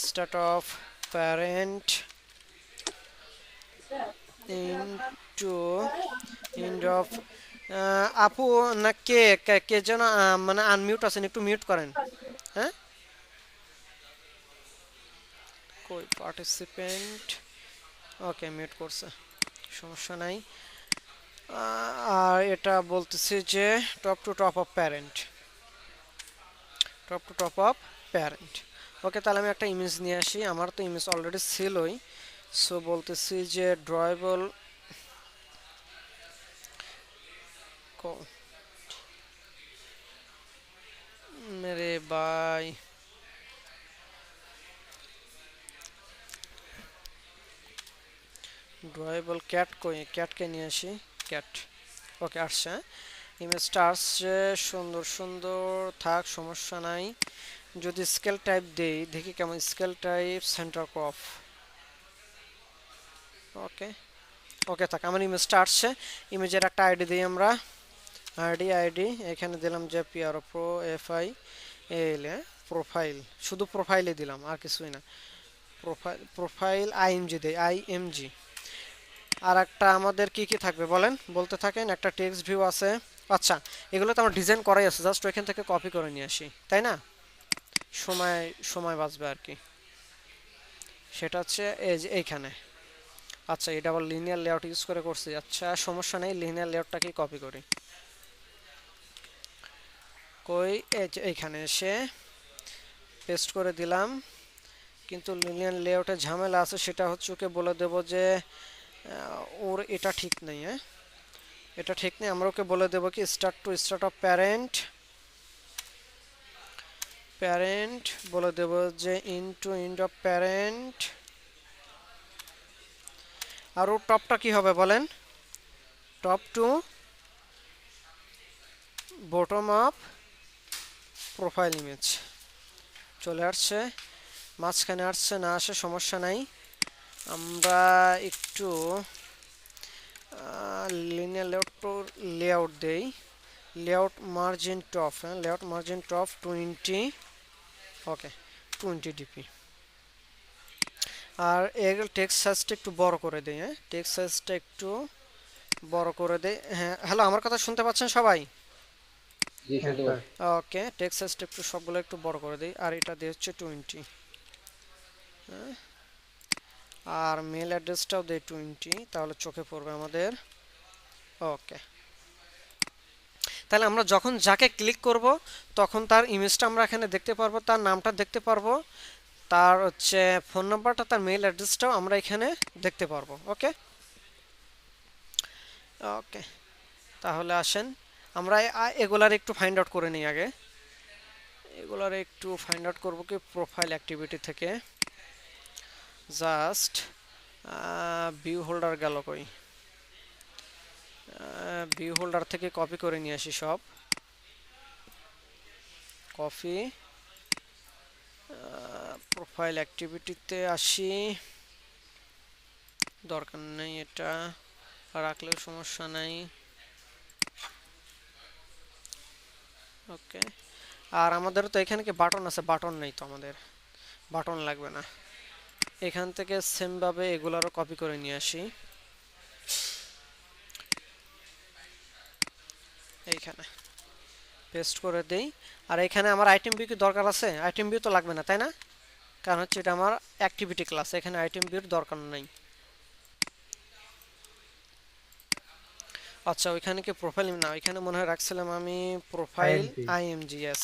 start of parent into end of. আপু না কে কে কে যেন মানে আনমিউট আছেন, একটু মিউট করেন। হ্যাঁ, কই পার্টিসিপেন্ট? ওকে, মিউট করছে, সমস্যা নাই। আর এটা বলতেছি যে top to top of parent. Okay, তাহলে আমি একটা ইমেজ নিয়ে আসি, আমার তো ইমেজ অলরেডি ছিলই। সো বলতেছি যে ড্রয়েবল, মেরে ভাই ড্রয়েবল ক্যাট কই, ক্যাটকে নিয়ে আসি, ক্যাট। ওকে, আসছে। ইমেজটা আসছে, সুন্দর সুন্দর থাক, সমস্যা নাই। যদি স্কেল টাইপ দেই, দেখি কেমন স্কেল টাইপ, সেন্টার ক্রপ। ওকে, ওকে থাক, আমার ইমেজটা আসছে। ইমেজের একটা আইডি দিই আমরা, আইডি এখানে দিলাম যে পিআর প্রো এফআই এল, প্রোফাইল, শুধু প্রোফাইলে দিলাম, আর কিছুই না। প্রোফাইল আইএমজি দেই, আইএমজি। আর একটা আমাদের কি কি থাকবে বলেন, বলতে থাকেন। একটা টেক্সট ভিউ আছে। আচ্ছা, এগুলো তো আমার ডিজাইন করাই আছে, জাস্ট ওইখান থেকে কপি করে নিয়ে আসি, তাই না? সময় সময় বাঁচবে আর কি। সেটা হচ্ছে এই যে এইখানে। আচ্ছা, এটা আবার লিনিয়ার লেআউট ইউজ করে করছি। আচ্ছা, সমস্যা নেই, লিনিয়ার লেআউটটাকেই কপি করি। কই, এই যে এইখানে এসে পেস্ট করে দিলাম। কিন্তু লিনিয়ার লেআউটের ঝামেলা আছে, সেটা হচ্ছে ওকে বলে দেব যে ওর এটা ঠিক নেই, হ্যাঁ, এটা ঠিক নেই। আমরা ওকে বলে দেবো কি স্টার্ট অফ প্যারেন্ট, বলে দেব যে ইন্ড অফ প্যারেন্ট। আর ওর টপটা কি হবে বলেন, top to bottom up profile image. চলে আসছে, মাঝখানে আসছে না, আসে সমস্যা নাই। আমরা একটু লিনিয়ার লেআউট দেই, লেআউট মার্জিন টপ, হ্যাঁ, লেআউট মার্জিন টপ 20। ওকে, 20 ডিপি। আর এর টেক্সট সাইজটা একটু বড় করে দেই, হ্যাঁ, টেক্সট সাইজটা একটু বড় করে দেই। হ্যাঁ, হ্যালো, আমার কথা শুনতে পাচ্ছেন সবাই? জি, হ্যাঁ শুনতে স্যার। পাচ্ছি। ওকে, টেক্সট সাইজটা একটু সবগুলো একটু বড় করে দেই। আর এটা দিয়ে হচ্ছে 20, হ্যাঁ। আর মেল অ্যাড্রেসটাও দেই 20, তাহলে চোখে পড়বে আমাদের। ওকে, তাহলে আমরা যখন যাকে ক্লিক করব তখন তার ইমেজটা আমরা এখানে দেখতে পারবো, তার নামটা দেখতে পারবো, তার হচ্ছে ফোন নাম্বারটা, তার মেল অ্যাড্রেসটাও আমরা এখানে দেখতে পারবো। ওকে, ওকে, তাহলে আসেন আমরা এগুলার একটু ফাইন্ড আউট করে নিই আগে। এগুলার একটু ফাইন্ড আউট করবো কি প্রোফাইল অ্যাক্টিভিটি থেকে। জাস্ট ভিউ হোল্ডার গেল কই, ভিউ হোল্ডার থেকে কপি করে নিয়ে আসি সব, কপি। প্রোফাইল অ্যাক্টিভিটিতে আসি, দরকার নেই, এটা রাখলেও সমস্যা নাই। ওকে, আর আমাদেরও তো এখানে কি বাটন আছে, বাটন নেই তো, আমাদের বাটন লাগবে না। এখান থেকে সেমভাবে এগুলারও কপি করে নিয়ে আসি, এইখানে পেস্ট করে দেই। আর এখানে আমার আইটেম ভিউ কি দরকার আছে? আইটেম ভিউ তো লাগবে না, তাই না? কারণ হচ্ছে এটা আমার অ্যাক্টিভিটি ক্লাস, এখানে আইটেম ভিউর দরকার নেই। আচ্ছা, ওইখানে কি প্রোফাইল না, ওইখানে মনে হয় রাখছিলাম আমি প্রোফাইল আইএমজি। আইএমজিএস,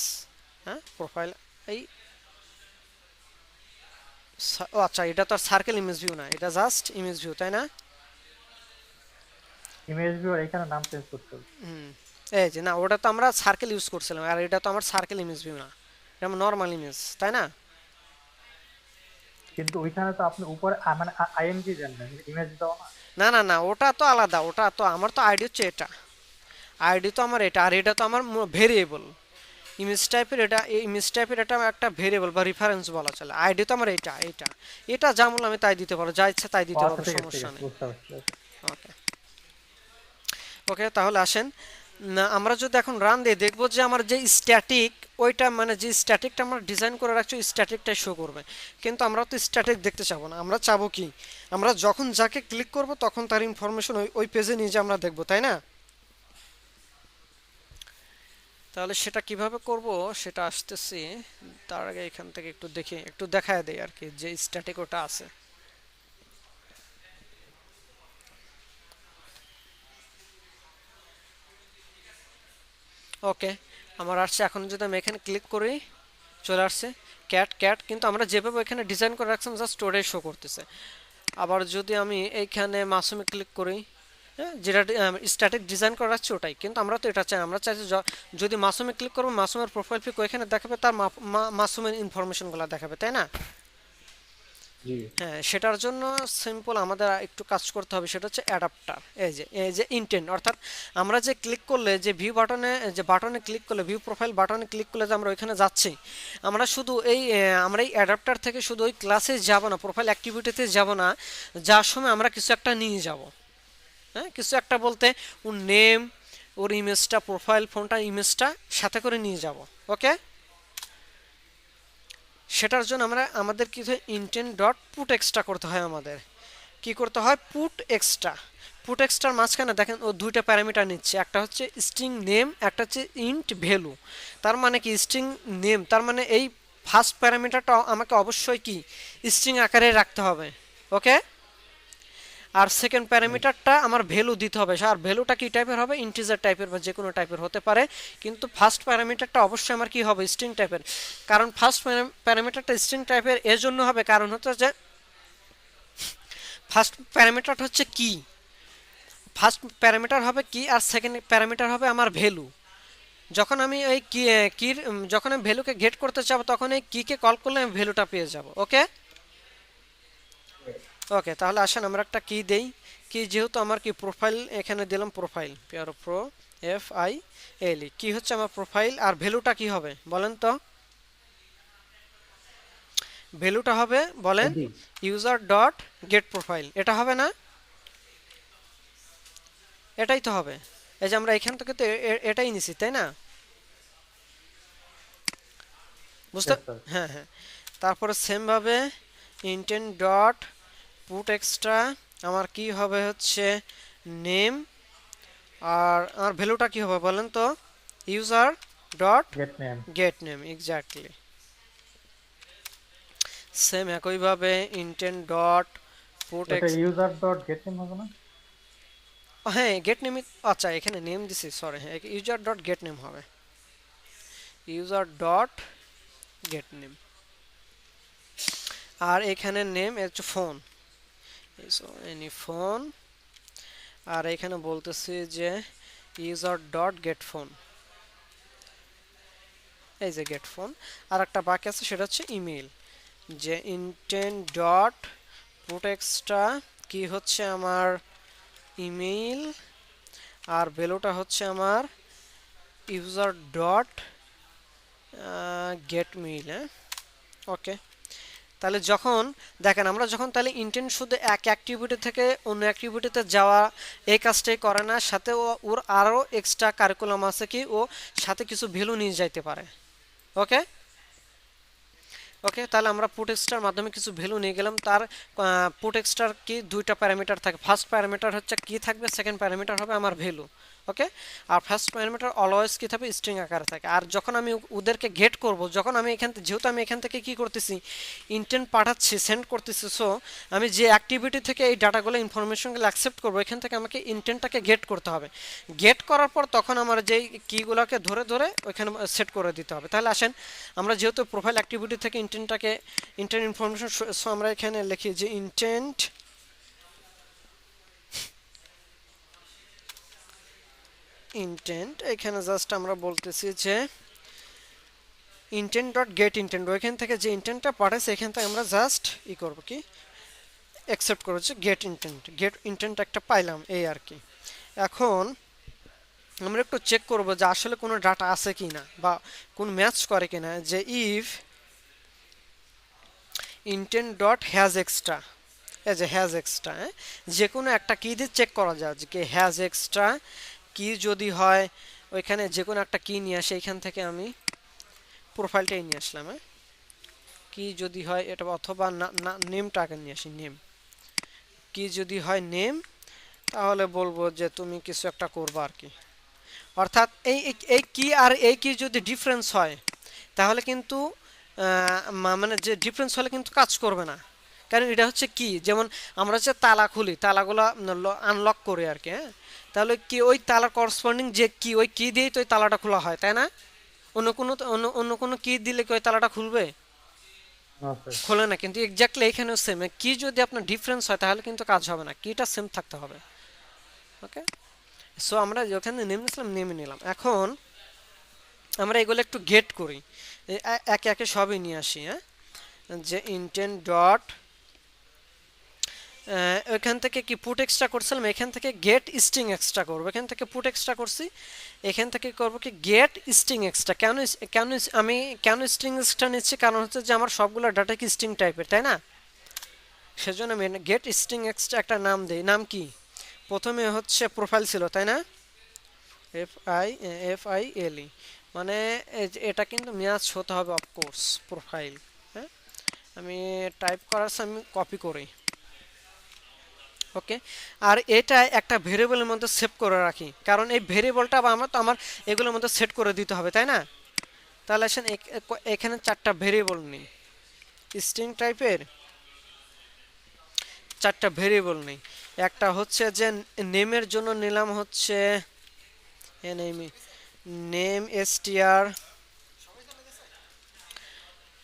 হ্যাঁ, প্রোফাইল এই। ও আচ্ছা, এটা তো আর সার্কেল ইমেজ ভিউ না, এটা জাস্ট ইমেজ ভিউ, তাই না? ইমেজ ভিউ এখানে নাম চেঞ্জ করতে হবে। হুম, এই যে না, ওটা তো আমরা সার্কেল ইউজ করছিলাম, আর এটা তো আমার সার্কেল ইমেজ ভিউ না, এটা আমার নর্মাল ইমেজ, তাই না? কিন্তু ওইখানে তো আপনি উপরে মানে আইএমজি দেন না, ইমেজ দাও না। না না না, ওটা তো আলাদা, ওটা তো আমার তো আইডি হচ্ছে এটা, আইডি তো আমার এটা, আর এটা তো আমার ভেরিয়েবল ইমেজ টাইপের। এটা ইমেজ টাইপের, এটা একটা ভেরিয়েবল বা রেফারেন্স বলা চলে। আইডি তো আমার এটা, এটা যা মূল আমি তাই দিতে পারবো, যা ইচ্ছা তাই ও দিতে আচ্ছা, পারবো, ঠিক আছে ঠিক সমস্যা আছে, নেই। বুঝতে পারছি। ওকে, ওকে, তাহলে আসেন না, আমরা যদি এখন রান দিয়ে দেখবো যে আমার যে স্ট্যাটিক, ওইটা মানে যে স্ট্যাটিকটা আমরা ডিজাইন করে রাখছি, স্ট্যাটিকটাই শো করবে। কিন্তু আমরা তো স্ট্যাটিক দেখতে চাবো না, আমরা চাবো কি, আমরা যখন যাকে ক্লিক করব তখন তার ইনফরমেশন ওই ওই পেজে নিয়ে যে আমরা দেখবো, তাই না? তাহলে সেটা কিভাবে করব সেটা আসতেছি। তার আগে এখান থেকে একটু দেখি, একটু দেখায় দেই আর কি, যে স্ট্যাটিক ওটা আছে। ওকে, আমার আসছে। এখন যদি আমি এখানে ক্লিক করি, চলে আসছে ক্যাট ক্যাট, কিন্তু আমরা যেভাবে এখানে ডিজাইন করে রাখছিলাম জাস্ট স্টোরেজ শো করতেছে। আবার যদি আমি এইখানে মাসুমে ক্লিক করি, হ্যাঁ, যেটা স্ট্যাটিক ডিজাইন করা রাখছি ওটাই, কিন্তু আমরা তো এটা চাই, আমরা চাই যে যদি মাসুমে ক্লিক করবো, মাসুমের প্রোফাইল পিক ওইখানে দেখাবে, তার মাসুমের ইনফরমেশনগুলো দেখাবে, তাই না? জি। হ্যাঁ, সেটার জন্য সিম্পল আমাদের একটু কাজ করতে হবে, সেটা হচ্ছে অ্যাডাপ্টার। এই যে ইন্টেন্ট, অর্থাৎ আমরা যে ক্লিক করলে যে ভিউ বাটনে, যে বাটনে ক্লিক করলে, ভিউ প্রোফাইল বাটনে ক্লিক করলে যে আমরা ওইখানে যাচ্ছি, আমরা শুধু আমরা এই অ্যাডাপ্টার থেকে শুধু ওই ক্লাসে যাব না, প্রোফাইল অ্যাক্টিভিটিতে যাব না, যার সময় আমরা কিছু একটা নিয়ে যাব। হ্যাঁ, কিছু একটা বলতে ওর নেম, ওর ইমেজটা, প্রোফাইল ফোনটা ইমেজটা সাথে করে নিয়ে যাব। ওকে, সেটার জন্য আমাদের কি ইন্টেন্ট ডট পুট এক্সট্রা করতে হয়। আমাদের কি করতে হয়? Put extra. পুট এক্সট্রার মাঝখানে দেখেন ও দুইটা প্যারামিটার নিচ্ছে, একটা হচ্ছে স্ট্রিং নেম, একটা হচ্ছে ইন্ট ভ্যালু। তার মানে কি স্ট্রিং নেম, তার মানে এই ফার্স্ট প্যারামিটারটা আমাকে অবশ্যই কি স্ট্রিং আকারে রাখতে হবে। ওকে, আর সেকেন্ড প্যারামিটারটা আমার ভ্যালু দিতে হবে, আর ভ্যালুটা কি টাইপের হবে? ইন্টিজার টাইপের বা যে কোনো টাইপের হতে পারে, কিন্তু ফার্স্ট প্যারামিটারটা অবশ্যই আমার কি হবে? স্ট্রিং টাইপের। কারণ ফার্স্ট প্যারামিটারটা স্ট্রিং টাইপের এর জন্য হবে কারণ হচ্ছে যে ফার্স্ট প্যারামিটারটা হচ্ছে কি, ফার্স্ট প্যারামিটার হবে কি, আর সেকেন্ড প্যারামিটার হবে আমার ভ্যালু। যখন আমি এই কির যখন আমি ভ্যালুকে গেট করতে চাবো, তখন এই কিকে কল করলে আমি ভ্যালুটা পেয়ে যাব। ওকে, ওকে, তাহলে আসেন আমরা একটা কি দেই। কি, যেহেতু আমার কি প্রোফাইল এখানে দিলাম, profile pro f i l e, কি হচ্ছে আমার প্রোফাইল, আর ভ্যালুটা কি হবে বলেন তো? ভ্যালুটা হবে বলেন জি। ইউজার ডট গেট প্রোফাইল, এটা হবে না? এটাই তো হবে। এই যে আমরা এখান থেকে তো এটাই নিছি, তাই না? বুঝতে, Yes, sir. হ্যাঁ হ্যাঁ। তারপরে সেম ভাবে ইন্টেন্ট ডট পুট এক্সট্রা আমার কি হবে হচ্ছে নেম, আর আমার ভ্যালুটা কি হবে বলেন তো? User dot Get name. Get name, exactly. Same একইভাবে ইন্টেন্ট ডট পুট ওটা x, user dot get name হবে না? হ্যাঁ গেট নেম, আচ্ছা এখানে নেম দিছি, সরি, হ্যাঁ ইউজার ডট গেট নেম হবে, ইউজার ডট গেট নেম। আর এখানে নেম হচ্ছে ফোন, এনি ফোন। আর এখানে বলতেছি যে ইউজার ডট গেট ফোন, এই যে গেট ফোন। আর একটা বাকি আছে, সেটা হচ্ছে ইমেল, যে ইন্টেন্ট ডট পুট এক্সট্রা কি হচ্ছে আমার ইমেল, আর ভ্যালুটা হচ্ছে আমার ইউজার ডট গেট মেইল। হ্যাঁ, ওকে। তাহলে যখন দেখেন আমরা যখন তাহলে ইন্টেন্ট শুধু এক অ্যাক্টিভিটি থেকে অন্য অ্যাক্টিভিটিতে যাওয়া এই কাজটাই করে না, সাথে ওর আরও এক্সট্রা কারিকুলাম আছে, কি ও সাথে কিছু ভ্যালু নিয়ে যাইতে পারে। ওকে, ওকে, তাহলে আমরা পুট এক্সট্রার মাধ্যমে কিছু ভ্যালু নিয়ে গেলাম। তার পুট এক্সট্রার কি দুইটা প্যারামিটার থাকে, ফার্স্ট প্যারামিটার হচ্ছে কি থাকবে, সেকেন্ড প্যারামিটার হবে আমার ভ্যালু। ওকে, আর ফার্স্ট প্যারামিটার অলওয়েজ কি থাকবে? স্ট্রিং আকারে থাকে। আর যখন আমি ওদেরকে গেট করব, যখন আমি এখান থেকে, যেহেতু আমি এখান থেকে কি করতেছি, ইন্টেন্ট পাঠাচ্ছি, সেন্ড করতেছি, সো আমি যে অ্যাক্টিভিটি থেকে এই ডাটাগুলো ইনফরমেশনগুলো অ্যাকসেপ্ট করবো, এখান থেকে আমাকে ইন্টেন্টটাকে গেট করতে হবে। গেট করার পর তখন আমার যেই কিগুলোকে ধরে ধরে ওইখানে সেট করে দিতে হবে। তাহলে আসেন আমরা যেহেতু প্রোফাইল অ্যাক্টিভিটি থেকে ইন্টেন্ট ইনফরমেশন, সো আমরা এখানে লিখি যে ইন্টেন্ট এখানে জাস্ট আমরা বলতেছি যে ইন্টেন্ট ডট গেট ইন্টেন্ট, ওইখান থেকে যে ইন্টেন্টটা পাঠাচ্ছে এখান থেকে আমরা জাস্ট করবো কি অ্যাকসেপ্ট করেছে গেট ইন্টেন্ট একটা পাইলাম, এই আর কি। এখন আমরা একটু চেক করব যে আসলে কোনো ডাটা আছে কি না, বা কোন ম্যাচ করে কিনা, যে if intent dot has extra, as a has extra, যে কোনো একটা কি দিয়ে চেক করা যায় যে হ্যাজ এক্সট্রা কি যদি হয়, ওইখানে যে কোনো একটা কি নিয়ে আসে, এইখান থেকে আমি প্রোফাইলটাই নিয়ে আসলাম। কি যদি হয় এটা, অথবা না নেমটা আগে নিয়ে আসি, নেম। কি যদি হয় নেম, তাহলে বলবো যে তুমি কিছু একটা করবা আর কি। অর্থাৎ এই কি আর এই কি যদি ডিফারেন্স হয়, তাহলে কিন্তু মানে যে ডিফারেন্স হলে কিন্তু কাজ করবে না, কারণ এটা হচ্ছে কি, যেমন আমরা যে তালা খুলি, তালাগুলো আনলক করে আর কি। হ্যাঁ, তাহলে কি ওই তালার করসপন্ডিং যে কি, ওই কি দিয়েই তো ওই তালাটা খোলা হয়, তাই না? অন্য কোনো কি দিলে কি ওই তালাটা খুলবে? No, sir. খোলে না। কিন্তু এক্স্যাক্টলি এখানেও সেম, কি যদি আপনার ডিফারেন্স হয় তাহলে কিন্তু কাজ হবে না, কিটা সেম থাকতে হবে। ওকে, সো আমরা যেখানে নেম নিয়েছিলাম নেমে নিলাম। এখন আমরা এগুলো একটু গেট করি, একে একে সবই নিয়ে আসি। হ্যাঁ, যে ইন্টেন্ট ডট ওইখান থেকে কি পুট এক্সট্রা করছিলাম, এখান থেকে গেট স্ট্রিং এক্সট্রা করবো, এখান থেকে পুট এক্সট্রা করছি, এখান থেকে করব কি গেট স্ট্রিং এক্সট্রা। আমি কেন স্ট্রিং এক্সট্রা নিচ্ছি, কারণ হচ্ছে যে আমার সবগুলো ডাটা কি স্ট্রিং টাইপের, তাই না? সেজন্য আমি গেট স্ট্রিং এক্সট্রা একটা নাম দেই। নাম কি? প্রথমে হচ্ছে প্রোফাইল ছিল, তাই না? FILE, মানে এটা কিন্তু ম্যাচ হতে হবে অফকোর্স প্রোফাইল। হ্যাঁ, আমি টাইপ করার সময় আমি কপি করি। ওকে, আর এটা একটা ভেরিয়েবলের মধ্যে সেভ করে রাখি, কারণ এই ভেরিয়েবলটা আমার এগুলোর মধ্যে সেট করে দিতে হবে, তাই না? তাহলে আসেন এখানে 4টা ভেরিয়েবল নেই, স্ট্রিং টাইপের 4টা ভেরিয়েবল নেই। একটা হচ্ছে যে নেমের জন্য নিলাম হচ্ছে নেম str,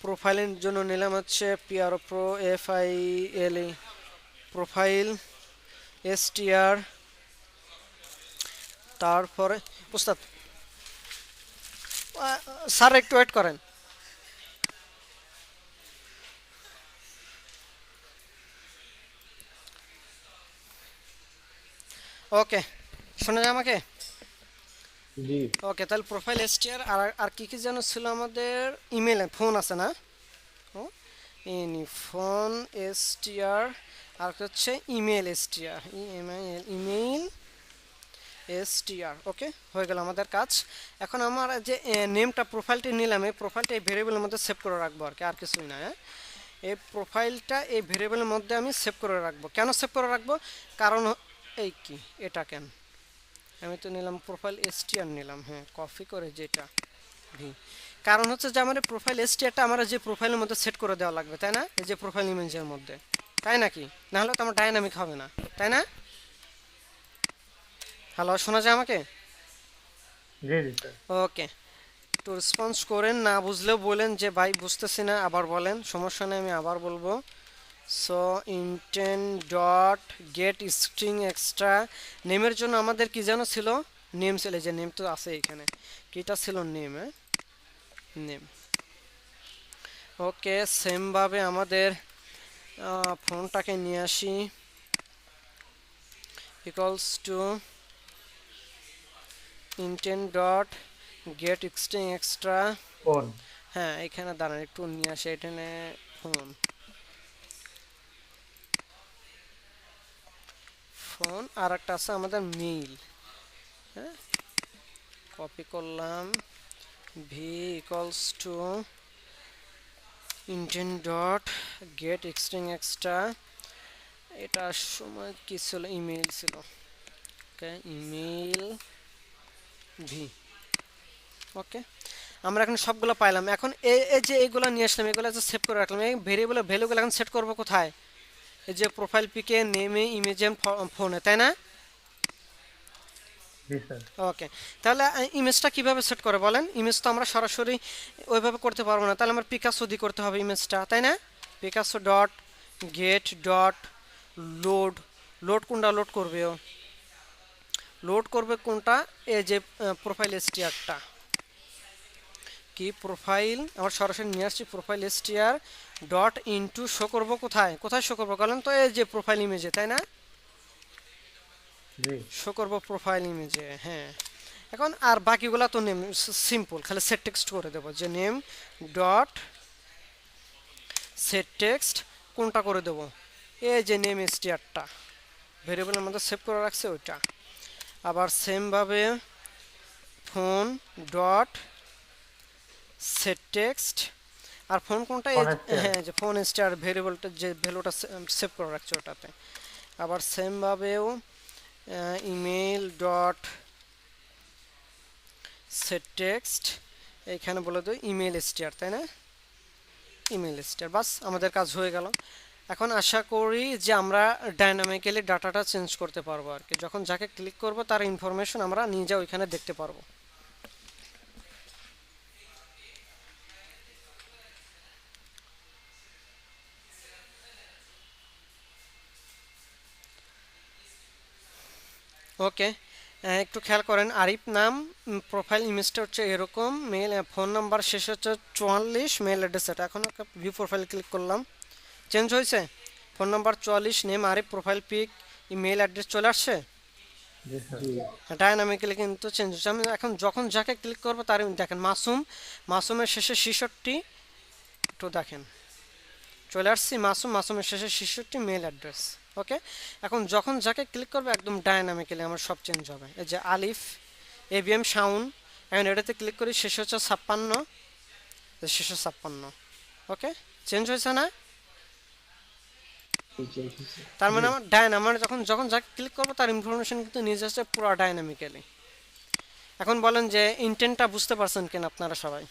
প্রোফাইলের জন্য নিলাম হচ্ছে PROFILE প্রোফাইল str। তারপরে উস্তাদ স্যার একটু ওয়েট করেন। ওকে, শোনা যায় আমাকে? জি ওকে, তাহলে প্রোফাইল str, আর আর কি কি যেন ছিল আমাদের? ইমেল, ফোন আছে না? ও ফোন str, আর হচ্ছে ইমেল str, ইমেইল str। ওকে, হয়ে গেল আমাদের কাজ। এখন আমার যে নেমটা প্রোফাইলটি নিলাম, এই প্রোফাইলটা এই ভেরিয়েবলের মধ্যে সেভ করে রাখবো আর কি, আর কিছুই না। হ্যাঁ, এই প্রোফাইলটা এই ভেরিয়েবলের মধ্যে আমি সেভ করে রাখবো। কেন সেভ করে রাখবো? কারণ এই কি এটা কেন, আমি তো নিলাম প্রোফাইল str নিলাম, হ্যাঁ কপি করে যেটা ভি। কারণ হচ্ছে যে আমার প্রোফাইল str-টা আমার যে প্রোফাইলের মধ্যে সেট করে দেওয়া লাগবে, তাই না? এই যে প্রোফাইল ইমেজের মধ্যে, তাই নাকি? না হলে তো আমার ডায়নামিক হবে না, তাই না? হ্যালো, শোনা যায় আমাকে? জি জি স্যার। ওকে, তো রেসপন্স করেন, না বুঝলেও বলেন যে ভাই বুঝতেছি না, আবার বলেন, সমস্যা নেই, আমি আবার বলবো। So intent dot get string extra, নেমের জন্য আমাদের কি যেন ছিল? নেম ছিল, যে নেম তো আছে এখানে, কিটা ছিল? নেম, হ্যাঁ নেম। ওকে, সেমভাবে আমাদের ফোনটাকে নিয়ে আসি, equals to intent dot get string extra. Phone. হ্যাঁ, এখানে দাঁড়ান একটু নিয়ে আসি, এখানে ফোন, ফোন, আর একটা আছে আমাদের মেইল। হ্যাঁ, কপি করলাম, V equals to intent dot get string extra. এটার সময় কি ছিল? ইমেইল ছিল। ওকে, ইমেইল ভি। ওকে, আমরা এখন সবগুলো পাইলাম। এখন এই যে এইগুলো নিয়ে আসলাম, এগুলো যে সেভ করে রাখলাম, এই ভেরিয়েবলের ভ্যালুগুলো এখন সেট করবো কোথায়? এই যে প্রোফাইল পিকে, নেমে, ইমেজে, ফোনে, তাই না? জি স্যার। ওকে, তাহলে ইমেজটা কিভাবে সেট করে বলেন? ইমেজ তো আমরা সরাসরি ওইভাবে করতে পারবো না, তাহলে আমার পিকাসো দিয়ে করতে হবে ইমেজটা, তাই না? Picasso dot gate dot load, load কোনটা লোড করবে? ও লোড করবে কোনটা? এই যে প্রোফাইল str-টা, কি প্রোফাইল আমার সরাসরি নিয়ে আসছি, profile str dot into show করবো কোথায়? কোথায় শো করবো বলেন তো? এই যে প্রোফাইল ইমেজে, তাই না? জি শো করবো প্রোফাইল ইমেজে, হ্যাঁ। এখন আর বাকিগুলো তো নেম সিম্পল, খালি সেট টেক্সট করে দেবো, যে নেম ডট সেট টেক্সট কোনটা করে দেবো? এই যে নেম str-টা ভেরিয়েবলের মধ্যে সেভ করে রাখছে ওইটা। আবার সেমভাবে ফোন ডট সেট টেক্সট, আর ফোন কোনটা? Phone star. হ্যাঁ, যে ফোন স্টার ভেরিয়েবলটা যে ভ্যালুটা সেভ করে রাখছে ওটাতে। আবার সেমভাবেও ইমেল ডট সেট টেক্সট, এইখানে বলে দেবো ইমেল স্টার, তাই না? ইমেল স্টার, বাস আমাদের কাজ হয়ে গেল। এখন আশা করি যে আমরা ডাইনামিক্যালি ডাটাটা চেঞ্জ করতে পারবো আর কি, যখন যাকে ক্লিক করব তার ইনফরমেশন আমরা নিজে ওইখানে দেখতে পারবো। ওকে, একটু খেয়াল করেন, আরিফ নাম, প্রোফাইল ইমেজটা হচ্ছে এরকম, মেল, ফোন নাম্বার শেষ হচ্ছে 44, মেল অ্যাড্রেস এটা। এখন ভিউ প্রোফাইল ক্লিক করলাম, চেঞ্জ হয়েছে? Phone number 44, name Arif, profile pic, email address চলে আসছে। জি স্যার। জি ডায়নামিক্যালি কিন্তু চেঞ্জ হচ্ছে। আমি এখন যখন যাকে ক্লিক করবো তার দেখেন মাসুমের শেষে 66, একটু দেখেন চলে আসছি মাসুমের শেষে 66 মেল অ্যাড্রেস। ওকে, এখন যখন যাকে ক্লিক করবে একদম ডায়নামিক্যালি আমার সব চেঞ্জ হবে। এই যে আলিফ, এবিএম শাউন, এখন এটাতে ক্লিক করি, শেষ হচ্ছে 56, শেষে 56। ওকে, চেঞ্জ হয়েছে না? চেঞ্জ হয়েছে। তার মানে আমার যখন যখন যাকে ক্লিক করবো তার ইনফরমেশন কিন্তু নিজে আসছে পুরো ডায়নামিক্যালি। এখন বলেন যে ইন্টেন্টটা বুঝতে পারছেন কিনা আপনারা সবাই?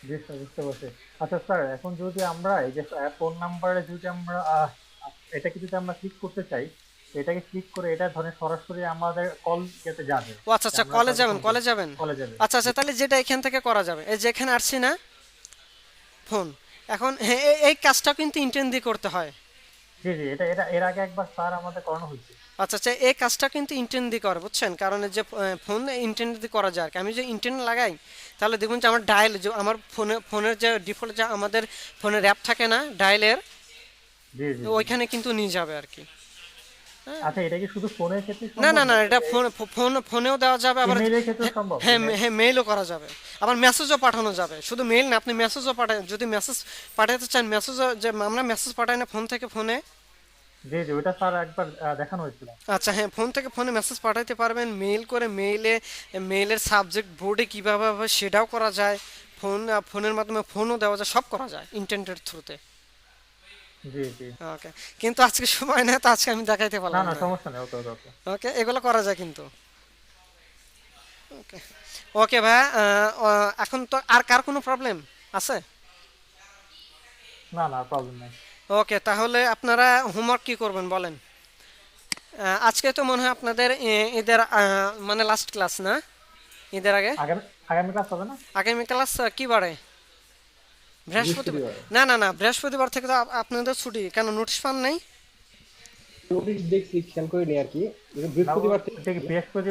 জি স্যার, বুঝতে পারছি। আচ্ছা স্যার, এখন যদি আমরা এই যে ফোন নাম্বারে যদি আমরা এটাকে যদি আমরা ক্লিক করতে চাই, এটাকে ক্লিক করে এটা ধরেন সরাসরি আমাদের কল যেতে যাবে। ও আচ্ছা আচ্ছা, কলে যাবেন, কলে যাবেন। কলে যাবে। আচ্ছা আচ্ছা, তাহলে যেটা এখান থেকে করা যাবে, এই যে এখানে আসছি না ফোন, এখন এই কাজটা কিন্তু ইন্টেন্ট দিয়ে করতে হয়। জি জি, এটা এটা এর আগে একবার স্যার আমাদের করানো হয়েছে। আচ্ছা আচ্ছা, এই কাজটা কিন্তু ইন্টেন্ট দিয়ে করে, বুঝছেন? কারণ এই যে ফোন ইন্টেন্ট দিয়ে করা যায় আর কি। আমি যে ইন্টেন্ট লাগাই তাহলে দেখুন যে আমার ডায়াল, যে আমার ফোনের যে ডিফল্ট যে আমাদের ফোনের অ্যাপ থাকে না ডায়ালের, জি জি জি। ওইখানে কিন্তু নিয়ে যাবে আর কি। আচ্ছা, এটা কি শুধু ফোনের ক্ষেত্রে না সম্ভব না না, নাকি এটা ফোনেও দেওয়া যাবে, আবার ইমেইলের ক্ষেত্রেও সম্ভব? হ্যাঁ হ্যাঁ, মেইলও করা যাবে, আবার মেসেজও পাঠানো যাবে। শুধু মেইল না, আপনি মেসেজও পাঠান, যদি মেসেজ পাঠাতে চান, মেসেজও, যে আমরা মেসেজ পাঠাই না ফোন থেকে ফোনে। জি জি, ওটা স্যার একবার দেখানো হয়েছিল। আচ্ছা হ্যাঁ, ফোন থেকে ফোনে মেসেজ পাঠাতে পারবেন, মেইল করে মেইলের সাবজেক্ট বোর্ডে কীভাবে হবে সেটাও করা যায়। ফোনের মাধ্যমে ফোনও দেওয়া যায়, সব করা যায় ইন্টারনেটের থ্রুতে। জি জি। ওকে, কিন্তু আজকে সময় নেই তো আজকে আমি দেখাইতে না পারলাম না, না। সমস্যা নেই। ওকে ওকে ওকে। ওকে, এগুলো করা যায় কিন্তু। ওকে ওকে ভাইয়া, এখন তো আর কার কোনো প্রবলেম আছে? না না, প্রবলেম নেই। ওকে, তাহলে আপনারা হোমওয়ার্ক কি করবেন বলেন? আজকে তো মনে হয় আপনাদের ঈদের মানে লাস্ট ক্লাস না, ঈদের আগে আগামী আগামী ক্লাস হবে না? আগামী ক্লাস কি বারে? বৃহস্পতিবার? বৃহস্পতিবার। না না না, বৃহস্পতিবার থেকে তো আপনাদের ছুটি, কেন নোটিশ পান নাই? নোটিশ দেখছি, খেয়াল করিনি আর কি। না, বৃহস্পতিবার এটা কি থেকে বৃহস্পতি